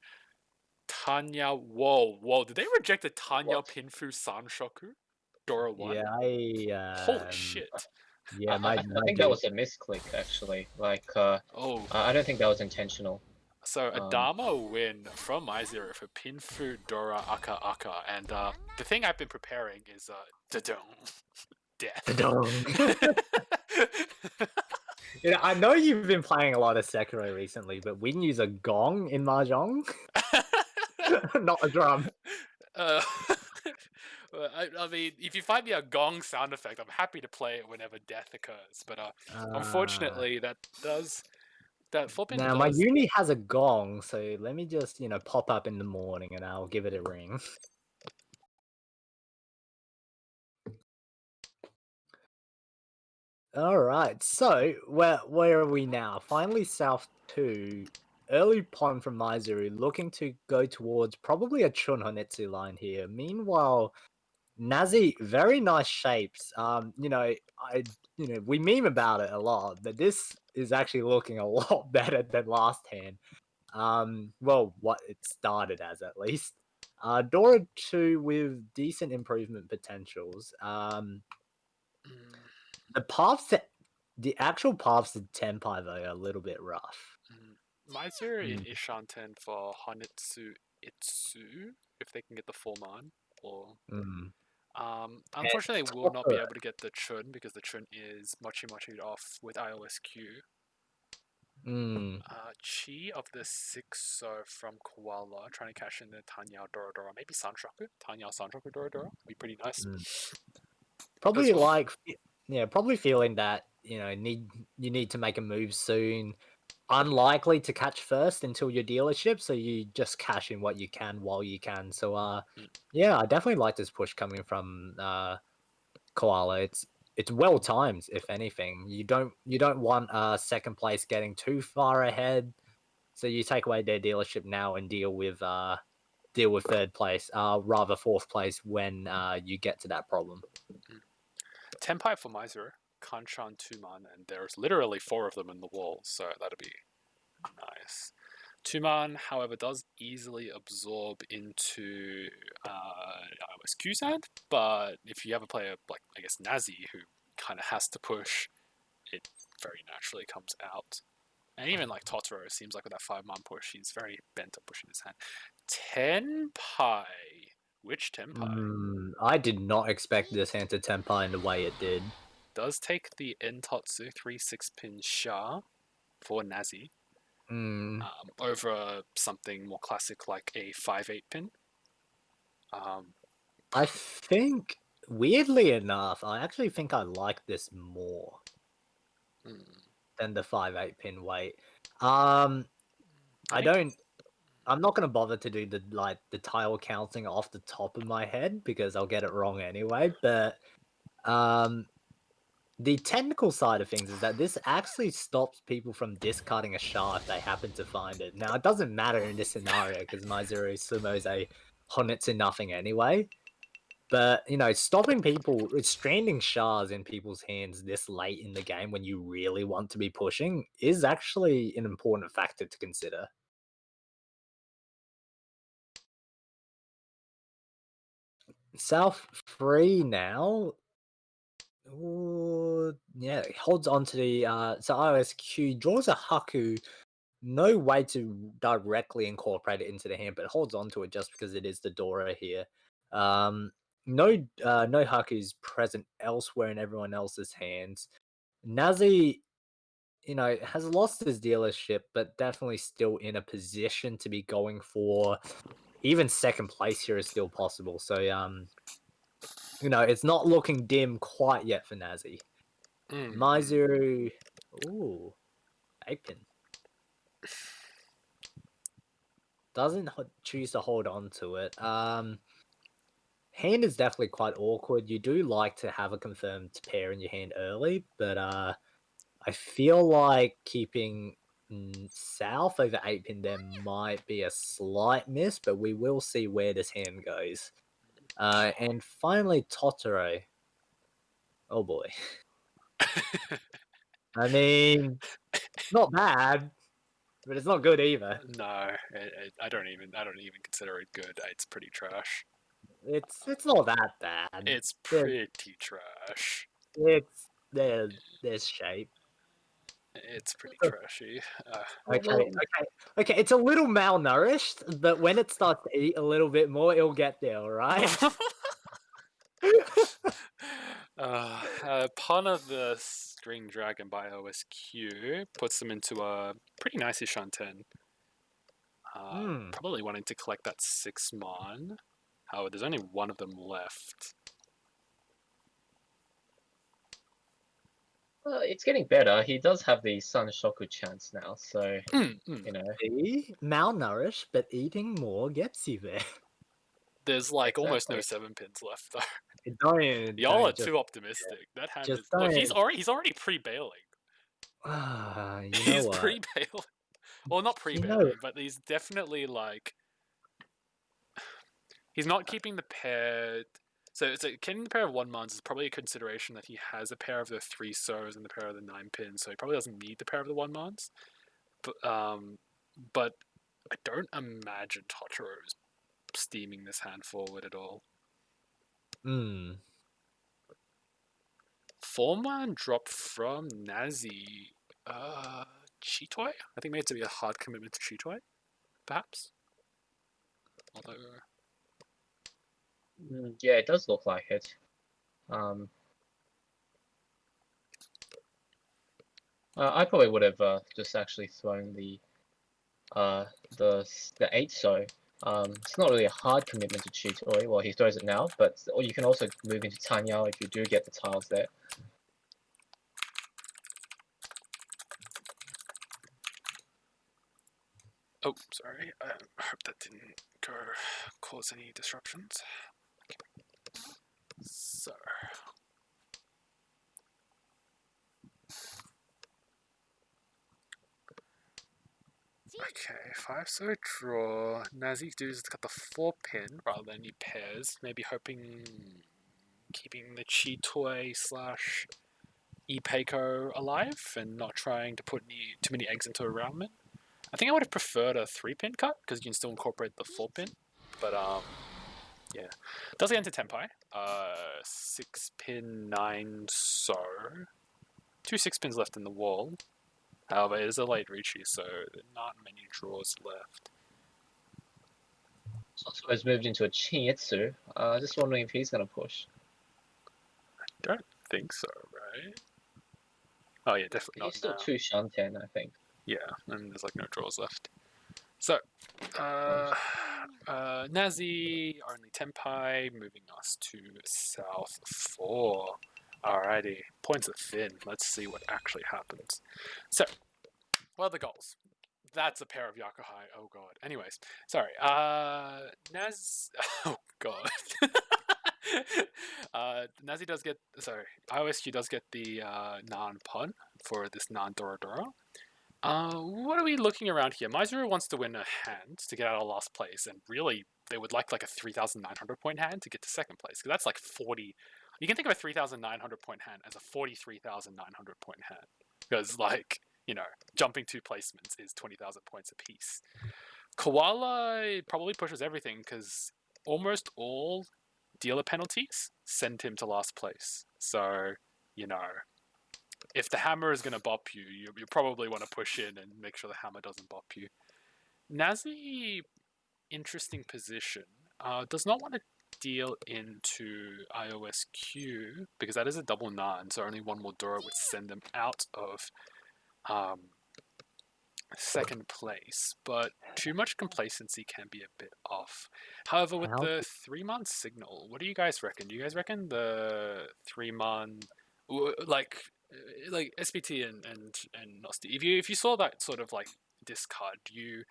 Tanya. Whoa! Did they reject the Tanya Pinfu Sanshoku? Dora 1? Yeah, Holy shit! Yeah, I think that was a misclick actually. Like, I don't think that was intentional. So a Dharma win from MyZero for Pinfu Dora Aka Aka, and the thing I've been preparing is death. You know, I know you've been playing a lot of Sekiro recently, but we can use a gong in Mahjong, not a drum. I mean, if you find me a gong sound effect, I'm happy to play it whenever death occurs. But unfortunately, that 4-pin now does. my uni has a gong, so let me just pop up in the morning and I'll give it a ring. All right, so where are we now? Finally, South 2. Early pawn from Maizuru, looking to go towards probably a Chun Honetsu line here. Meanwhile, Nazi, very nice shapes. We meme about it a lot, but this is actually looking a lot better than last hand. Well, what it started as at least. Dora 2 with decent improvement potentials. The actual paths to Tenpai though are a little bit rough. MyZero in Ishanten for Hanetsu Itsu, if they can get the 4-man, or unfortunately they will not be able to get the Chun because the Chun is mochi off with IOSQ. Chi of the 6-so from Koala trying to cash in the Tanya Dora Dora, maybe Sanshoku. Tanya Sanshoku Dora Dora would be pretty nice. Probably probably feeling that you need to make a move soon. Unlikely to catch first until your dealership, so you just cash in what you can while you can. So yeah, I definitely like this push coming from Koala. It's well timed, if anything. You don't want second place getting too far ahead, so you take away their dealership now and deal with third place, rather fourth place when you get to that problem. Tenpai for MyZero, Kanchan 2-man, and there's literally 4 of them in the wall, so that'd be nice. 2-man, however, does easily absorb into IOSQ's hand, but if you have a player like, I guess, Nazi, who kind of has to push, it very naturally comes out. And even like Totoro, seems like with that 5-man push, he's very bent on pushing his hand. Tenpai. Which Tenpai? I did not expect this hand to Tenpai in the way it did. Does take the Entotsu 3-6-pin Sha for Nazi. Over something more classic like a 5-8-pin. I think, weirdly enough, I actually think I like this more than the 5-8-pin weight. I'm not gonna bother to do the tile counting off the top of my head because I'll get it wrong anyway. But the technical side of things is that this actually stops people from discarding a Shah if they happen to find it. Now, it doesn't matter in this scenario because Maizuru Sumo is a Honnet to nothing anyway. But, stopping people, stranding Shahs in people's hands this late in the game when you really want to be pushing is actually an important factor to consider. South free now. Ooh, yeah, it holds on to the so ISQ draws a Haku. No way to directly incorporate it into the hand, but it holds on to it just because it is the Dora here. No Haku's present elsewhere in everyone else's hands. Nazi, has lost his dealership, but definitely still in a position to be going for even second place here is still possible. So it's not looking dim quite yet for Nazi. Maizuru, ooh, 8-pin. Doesn't choose to hold on to it. Hand is definitely quite awkward. You do like to have a confirmed pair in your hand early, but I feel like keeping south over 8-pin there might be a slight miss, but we will see where this hand goes. And finally, Totoro. Oh boy. I mean, not bad, but it's not good either. No, I don't even consider it good. It's pretty trash. It's not that bad. It's pretty trash. It's there's shape. It's pretty trashy. Okay. It's a little malnourished, but when it starts to eat a little bit more, it'll get there. All right. Pawn of the String Dragon by OSQ puts them into a pretty nice-ish on 10. Probably wanting to collect that 6 mon. However, there's only one of them left. It's getting better. He does have the Sun Shoku chance now, so See? Malnourished, but eating more gets you there. There's almost no 7-pins left though. Y'all are too optimistic. That hand is. don't. Look, he's already pre-bailing. He's pre-bailing. Well, not pre-bailing, but he's definitely he's not keeping the pair. So getting the pair of 1-mons is probably a consideration that he has a pair of the 3 so's and the pair of the 9-pins, so he probably doesn't need the pair of the 1-mons. But I don't imagine Totoro's steaming this hand forward at all. 4-man drop from Nazi. Chitoy? I think maybe to be a hard commitment to Chitoy, perhaps. Although. Yeah, it does look like it. I probably would have just actually thrown the 8 so. It's not really a hard commitment to Chitoy. Well, he throws it now, or you can also move into Tanya if you do get the tiles there. Oh, sorry. I hope that didn't cause any disruptions. So. Okay, 5 so draw. Nazi Dude's got the 4-pin rather than any pairs. Maybe hoping keeping the Chitoy / Ipeiko alive and not trying to put too many eggs into a roundman. I think I would have preferred a 3-pin cut because you can still incorporate the 4-pin. But yeah. Does get into Tenpai. 6-pin, 9 so. 2 6-pins left in the wall. However, it is a late Richi, so not many draws left. Also has moved into a Chinitsu. Just wondering if he's going to push. I don't think so, right? Oh yeah, definitely not. He's still now. 2 Shanten, I think. Yeah, and there's no draws left. So, Nazi, only Tenpai, moving us to South 4. Alrighty, points are thin. Let's see what actually happens. So, what are the goals? That's a pair of Yakuhai. Oh god. Anyways, sorry. Oh god. Nazi does get, sorry, IOSQ does get the Nan pun for this Nan Dora Dora. What are we looking around here? Maizuru wants to win a hand to get out of last place, and really, they would like a 3,900 point hand to get to second place, because that's like 40. You can think of a 3,900 point hand as a 43,900 point hand, because jumping 2 placements is 20,000 points apiece. Koala probably pushes everything because almost all dealer penalties send him to last place. So, if the hammer is going to bop you, you probably want to push in and make sure the hammer doesn't bop you. Nazi, interesting position, does not want to deal into IOSQ because that is a double 9, so only one more Dora would send them out of second place, but too much complacency can be a bit off. However, with the 3-month signal, what do you guys reckon? Do you guys reckon the 3-month, like SPT and Nosti, if you saw that sort of discard, do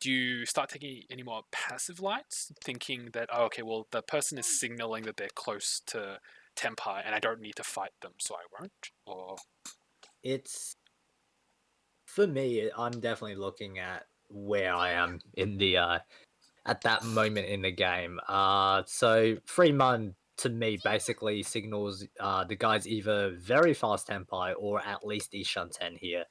you start taking any more passive lights, thinking that, oh, okay, well, the person is signaling that they're close to Tempai and I don't need to fight them, so I won't? Or It's, for me, I'm definitely looking at where I am in the at that moment in the game. So Freeman to me basically signals the guy's either very fast Tempai or at least Ishan 10 here.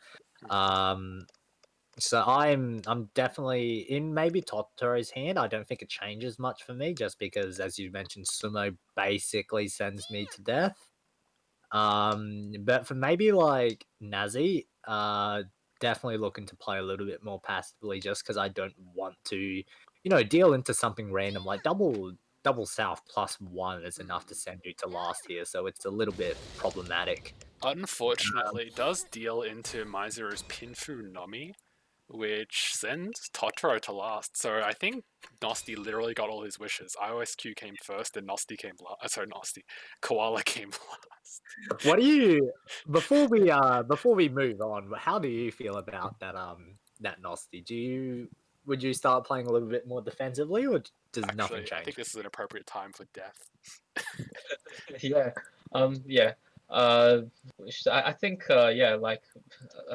So I'm definitely in maybe Totoro's hand. I don't think it changes much for me just because, as you mentioned, Sumo basically sends me to death. But for maybe Nazi, definitely looking to play a little bit more passively just because I don't want to, deal into something random like double south +1 is enough to send you to last here, so it's a little bit problematic. Unfortunately, it does deal into Maizuru's Pinfu Nomi, which sends Totoro to last. So I think Nosti literally got all his wishes. IOSQ came first, and Nosti came last. Sorry, Nosti. Koala came last. What do you before we move on? How do you feel about that Nosti? Would you start playing a little bit more defensively, or does nothing Actually, change? I think this is an appropriate time for death. Yeah. Yeah. I think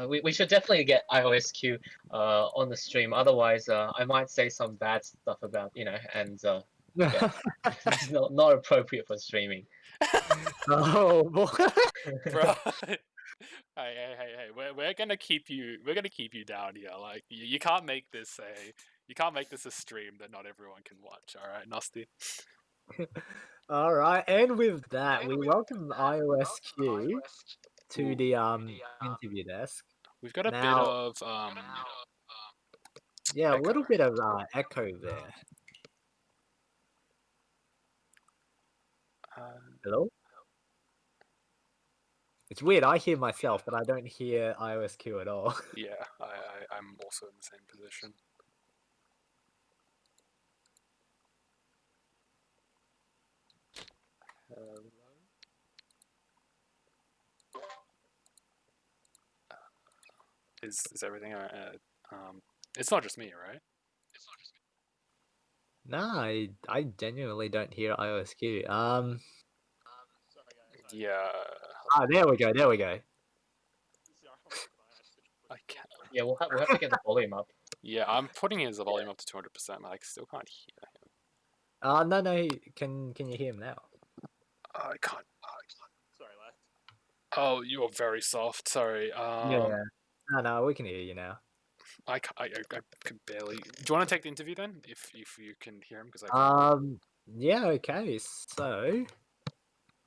we should definitely get IOSQ on the stream. Otherwise, I might say some bad stuff about and yeah, it's not appropriate for streaming. Oh boy. Bro. Hey, we're gonna keep you down here. Like you can't make this a stream that not everyone can watch. All right, Nosti. All right, and with that, we welcome IOSQ to the interview desk. We've got a bit Now, of yeah, a little echo. bit of echo there. Hello? It's weird. I hear myself, but I don't hear IOSQ at all. Yeah, I'm also in the same position. Hello. Is everything alright? It's not just me, right? Nah, I genuinely don't hear IOSQ. Yeah. There we go. I can't. Yeah, we'll have to get the volume up. Yeah, I'm putting his volume up to 200%. I still can't hear him. No. Can you hear him now? I can't. Sorry, lad. Oh, you are very soft. Sorry. Yeah. No, we can hear you now. I can barely. Do you want to take the interview then, if you can hear him? Because Yeah. Okay. So,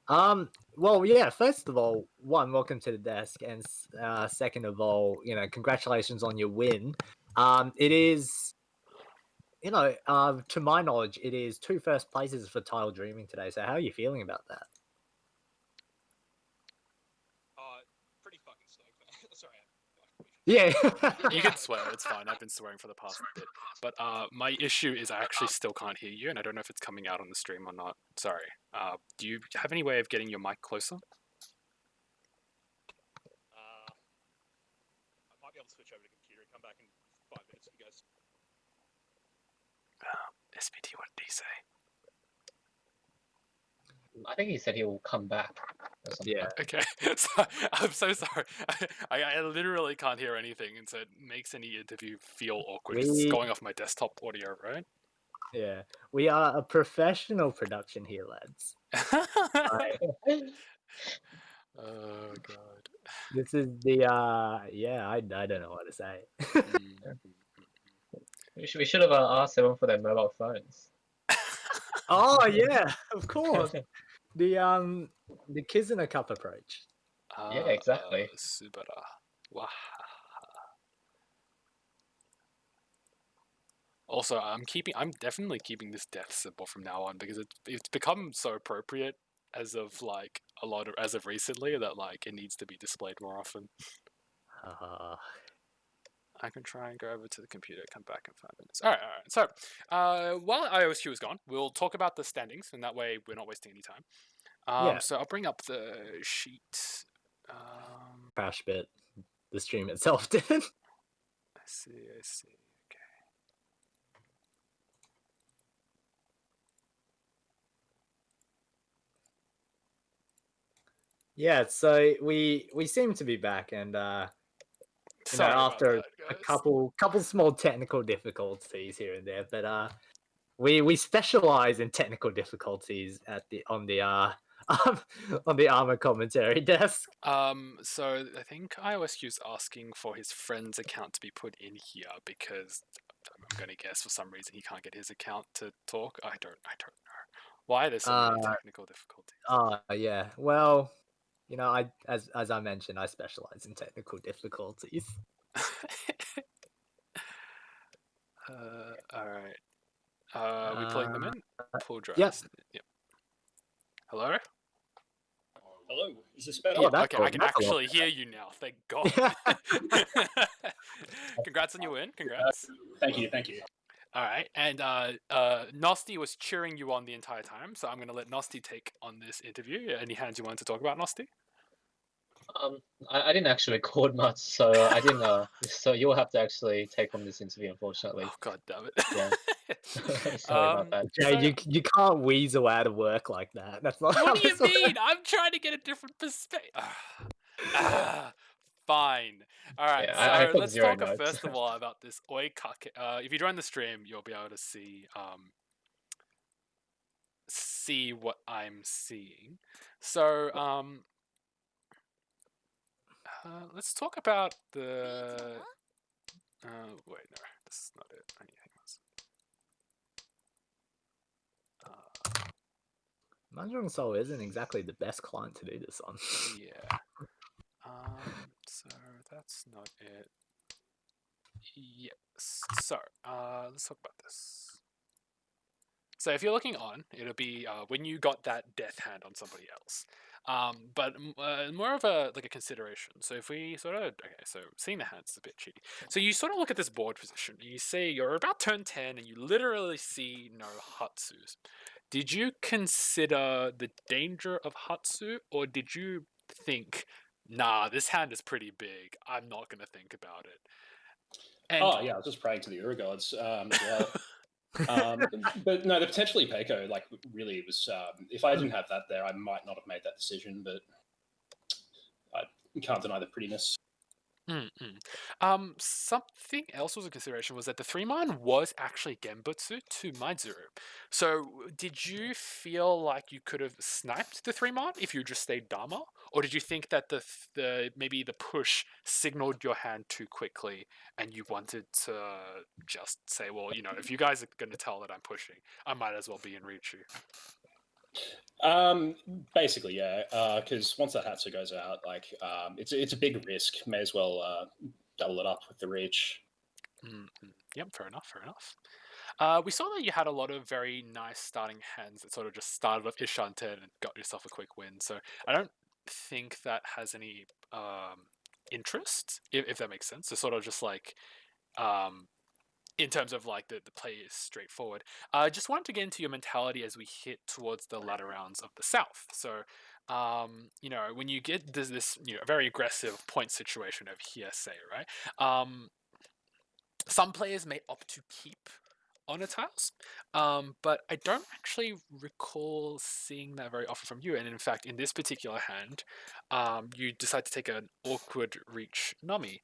well, yeah. First of all, welcome to the desk, and second of all, congratulations on your win. It is, to my knowledge, it is 2 first places for Tile Dreaming today. So, how are you feeling about that? Pretty fucking stoked, man. Sorry. Yeah. You can swear, it's fine. I've been swearing for the past bit. But my issue is I actually still can't hear you, and I don't know if it's coming out on the stream or not. Sorry. Do you have any way of getting your mic closer? I might be able to switch over to computer and come back in 5 minutes if you guys. SPT, what did he say? I think he said he will come back. Or something. Yeah. Okay, so, I'm so sorry. I literally can't hear anything, and so it makes any interview feel awkward. 'Cause it's We- going off my desktop audio, right? Yeah. We are a professional production here, lads. Oh god. This is the I don't know what to say. We should have asked everyone for their mobile phones. Oh yeah, of course. The Kizuna Cup approach. Yeah, exactly. Subara. Wah. Also, I'm definitely keeping this death symbol from now on because it's become so appropriate as of like as of recently that like it needs to be displayed more often. I can try and go over to the computer, come back in 5 minutes. All right. So, while IOSQ is gone, we'll talk about the standings, and that way we're not wasting any time. Yeah. So I'll bring up the sheet. Crash bit. The stream itself did. I see. Okay. Yeah, so we seem to be back, and Sorry about after that, a guys. couple small technical difficulties here and there, but we specialize in technical difficulties on the ARMA commentary desk. So I think IOSQ's asking for his friend's account to be put in here because I'm going to guess for some reason he can't get his account to talk. I don't know why there's so many technical difficulties. Yeah. Well, as I mentioned, I specialize in technical difficulties. All right. Are we pulling them in? Pull drives. Yep. Hello? Hello, is this better? Oh, that's okay, cool. I can That's a lot actually hear you now. Thank God. Congrats on your win. Congrats. Thank you. All right, and Nosti was cheering you on the entire time, so I'm going to let Nosti take on this interview. Any hands you wanted to talk about, Nosti? I didn't actually record much, so I didn't. So you'll have to actually take on this interview, unfortunately. Oh God damn it! Yeah. Sorry about that. Jay, you can't weasel out of work like that. That's not. What do you mean? I'm trying to get a different perspective. Fine. All right. Yeah, I so took let's 0 talk notes. first of all about this oikake. If you join the stream, you'll be able to see what I'm seeing. So let's talk about the. Wait, no, this is not it. Anything else? Mahjong Soul isn't exactly the best client to do this on. Yeah. So that's not it. Yes. So let's talk about this. So if you're looking on, it'll be when you got that death hand on somebody else. But more of a consideration. So if we so seeing the hands is a bit cheeky. So you sort of look at this board position. And you say you're about turn 10, and you literally see no Hatsus. Did you consider the danger of Hatsu, or did you think, nah, this hand is pretty big, I'm not going to think about it? And, I was just praying to the Ura gods. But no, the potentially Peiko, really was. If I didn't have that there, I might not have made that decision. But I can't deny the prettiness. Something else was a consideration was that the 3-man was actually Genbutsu to Maizuru. So did you feel like you could have sniped the 3-man if you just stayed Dharma? Or did you think that maybe the push signaled your hand too quickly and you wanted to just say, well, if you guys are going to tell that I'm pushing, I might as well be in Richu? Basically, yeah. Because once that Hatsu goes out, it's a big risk. May as well double it up with the reach. Yep, fair enough. We saw that you had a lot of very nice starting hands that sort of just started off Ishanten and got yourself a quick win. So I don't think that has any interest, if that makes sense. So sort of just in terms of the play is straightforward. I just wanted to get into your mentality as we hit towards the latter rounds of the South. So, when you get this very aggressive point situation over here, say, right? Some players may opt to keep honor tiles, but I don't actually recall seeing that very often from you. And in fact, in this particular hand, you decide to take an awkward reach Nami.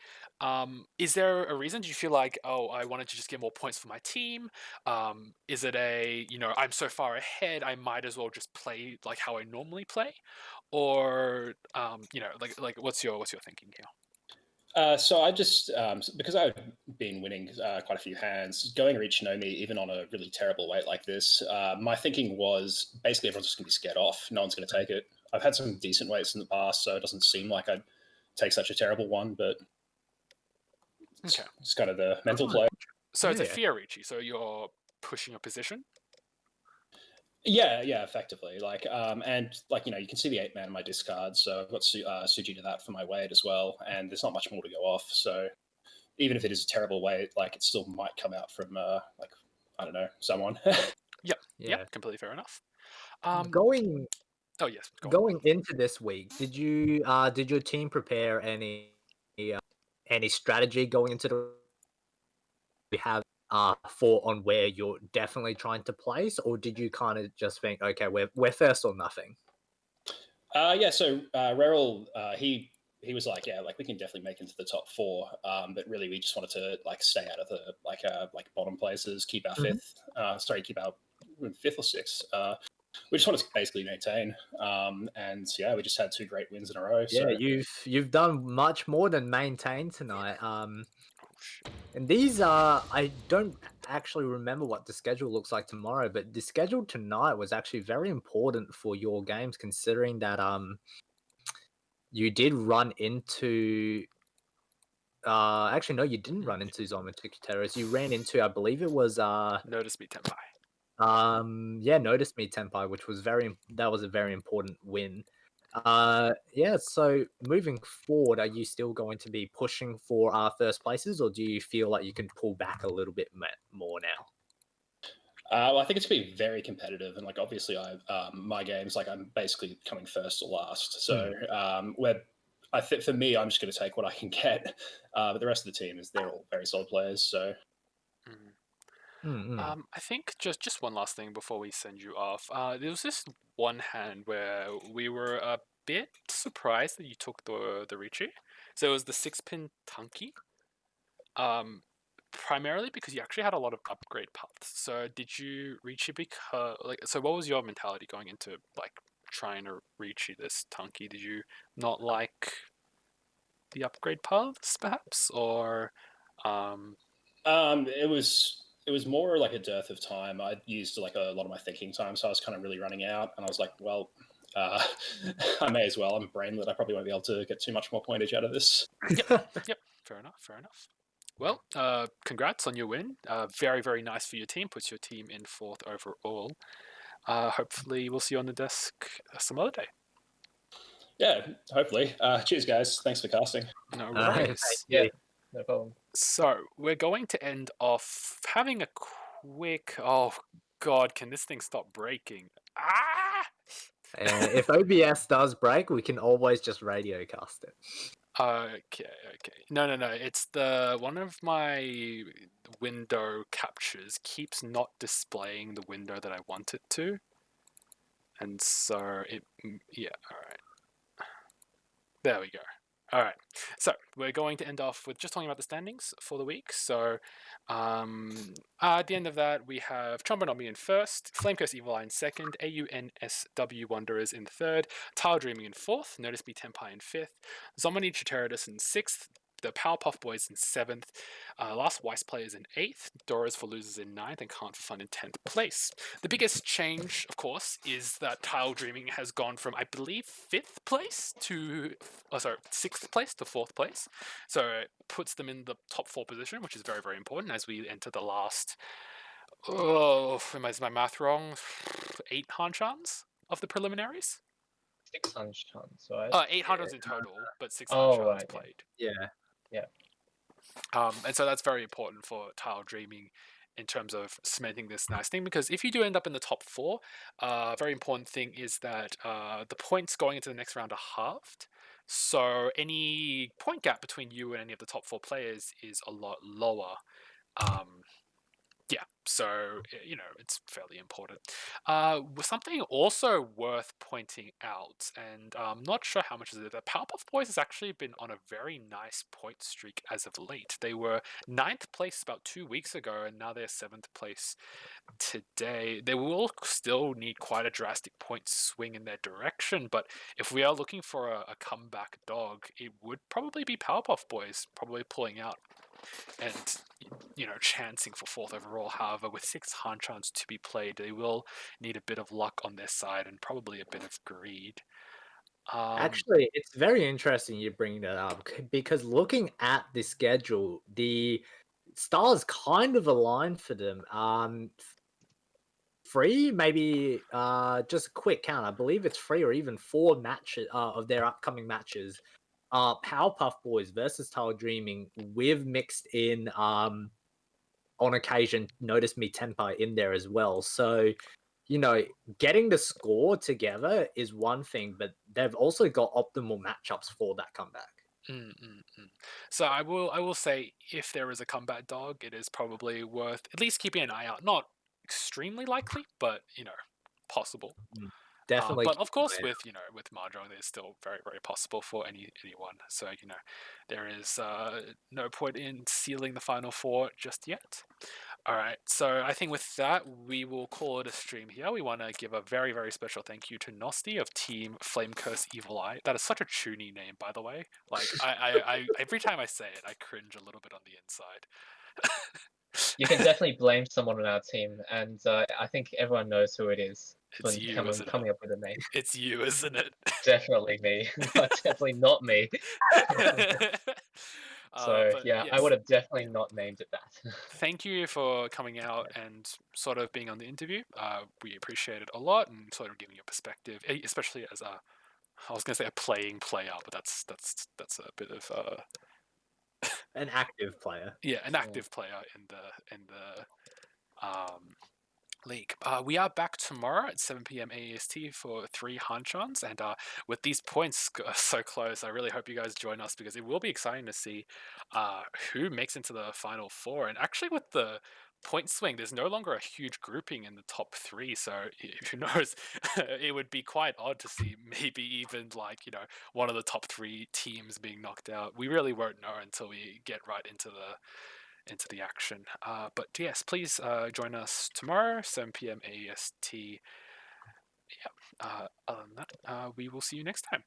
Is there a reason? Do you feel like, oh, I wanted to just get more points for my team? Is it a, I'm so far ahead, I might as well just play like how I normally play? Or, what's your thinking here? So I just because I've been winning quite a few hands, going reach Nomi even on a really terrible weight like this. My thinking was basically everyone's just going to be scared off. No one's going to take it. I've had some decent weights in the past, so it doesn't seem like I'd take such a terrible one. But it's kind of the mental play. So it's a fear reachy. So you're pushing your position. Yeah, effectively. You can see the 8-man in my discard, so I've got Suji to that for my weight as well, and there's not much more to go off. So even if it is a terrible weight, it still might come out from I don't know, someone. Yep, completely fair enough. Going Oh yes, going into this week, did your team prepare any strategy going into the? We have thought on where you're definitely trying to place, or did you kind of just think, okay, we're first or nothing? So Reril, he was like, yeah, we can definitely make into the top 4, but really we just wanted to stay out of the bottom places, keep our fifth, keep our 5th or 6th. We just wanted to basically maintain, and we just had 2 great wins in a row. Yeah, so. you've done much more than maintain tonight. And these I don't actually remember what the schedule looks like tomorrow, but the schedule tonight was actually very important for your games, considering that you did run into. Actually, no, you didn't run into Zomatic Terrors. You ran into, I believe it was Notice Me Tenpai. Notice Me Tenpai, which was that was a very important win. So moving forward, are you still going to be pushing for first places, or do you feel like you can pull back a little bit more now? I think it's going to be very competitive, and obviously, my games I'm basically coming first or last. So I think for me, I'm just going to take what I can get. But the rest of the team they're all very solid players. So. I think just one last thing before we send you off. There was this one hand where we were a bit surprised that you took the Ricci. So it was the 6-pin Tunky. Primarily because you actually had a lot of upgrade paths. So did you Ricci because so what was your mentality going into trying to Ricci this Tunky? Did you not like the upgrade paths perhaps, or It was more like a dearth of time. I used a lot of my thinking time, so I was kind of really running out, and I was like, well, I may as well. I'm brainlet. I probably won't be able to get too much more pointage out of this. Yep. Fair enough. Well, congrats on your win. Very, very nice for your team. Puts your team in 4th overall. Hopefully, we'll see you on the desk some other day. Yeah, hopefully. Cheers, guys. Thanks for casting. No worries. Yeah, no problem. So, we're going to end off having a quick... Oh, God, can this thing stop breaking? If OBS does break, we can always just radio cast it. Okay. No. It's one of my window captures keeps not displaying the window that I want it to. And so alright. There we go. Alright, so we're going to end off with just talking about the standings for the week. So at the end of that, we have Trombonomi in 1st, Flamecurse Evil Eye in 2nd, AUNSW Wanderers in 3rd, Tile Dreaming in 4th, Notice Me Tenpai in 5th, Zomani Chitaridus in 6th, the Powerpuff Boys in 7th, Last Weiss Players in 8th, Doras for Losers in 9th, and Can't for Fun in 10th place. The biggest change, of course, is that Tile Dreaming has gone from, I believe, 5th place to, 6th place to 4th place. So it puts them in the top 4 position, which is very, very important as we enter the last, is my math wrong? 8 Hanchans of the preliminaries? 6 Hanchans, right? 8 Hanchans in total, but 6 Oh, Hanchans right, played. Yeah. And so that's very important for Tile Dreaming in terms of cementing this nice thing, because if you do end up in the top 4, a very important thing is that the points going into the next round are halved. So any point gap between you and any of the top 4 players is a lot lower. Yeah, so it's fairly important. Something also worth pointing out, and I'm not sure how much is it. The Powerpuff Boys has actually been on a very nice point streak as of late. They were ninth place about 2 weeks ago, and now they're seventh place today. They will still need quite a drastic point swing in their direction, but if we are looking for a comeback dog, it would probably be Powerpuff Boys, probably pulling out and chancing for fourth overall. However, with 6 Hanchans to be played, they will need a bit of luck on their side and probably a bit of greed. Actually, it's very interesting you bring that up because looking at the schedule, the stars kind of aligned for them. Three, maybe just a quick count. I believe it's 3 or even 4 matches of their upcoming matches. Powerpuff Boys, Versatile Dreaming, with mixed in on occasion Notice Me Tenpai in there as well. So, getting the score together is one thing, but they've also got optimal matchups for that comeback. So I will say, if there is a comeback dog, it is probably worth at least keeping an eye out. Not extremely likely, but possible. Definitely. But of course, with Mahjong, it's still very, very possible for anyone. So there is no point in sealing the final four just yet. All right, so I think with that, we will call it a stream here. We want to give a very, very special thank you to Nosti of Team Flame Curse Evil Eye. That is such a chuny name, by the way. Like, I every time I say it, I cringe a little bit on the inside. You can definitely blame someone on our team, and I think everyone knows who it is. It's you, isn't coming up with a name. It's you, isn't it? Definitely me. No, definitely not me. So Yes. I would have definitely not named it that. Thank you for coming out and sort of being on the interview. We appreciate it a lot, and sort of giving your perspective, especially as I was gonna say a playing player, but that's a bit of an active player. Yeah, an active player in the league. We are back tomorrow at 7 p.m. AEST for 3 Hanchans, and with these points so close, I really hope you guys join us, because it will be exciting to see who makes into the final four. And actually, with the point swing, there's no longer a huge grouping in the top 3, so who knows? It would be quite odd to see maybe even one of the top 3 teams being knocked out. We really won't know until we get right into the action. But yes, please join us tomorrow, 7 p.m. AEST. Yeah. Other than that, we will see you next time.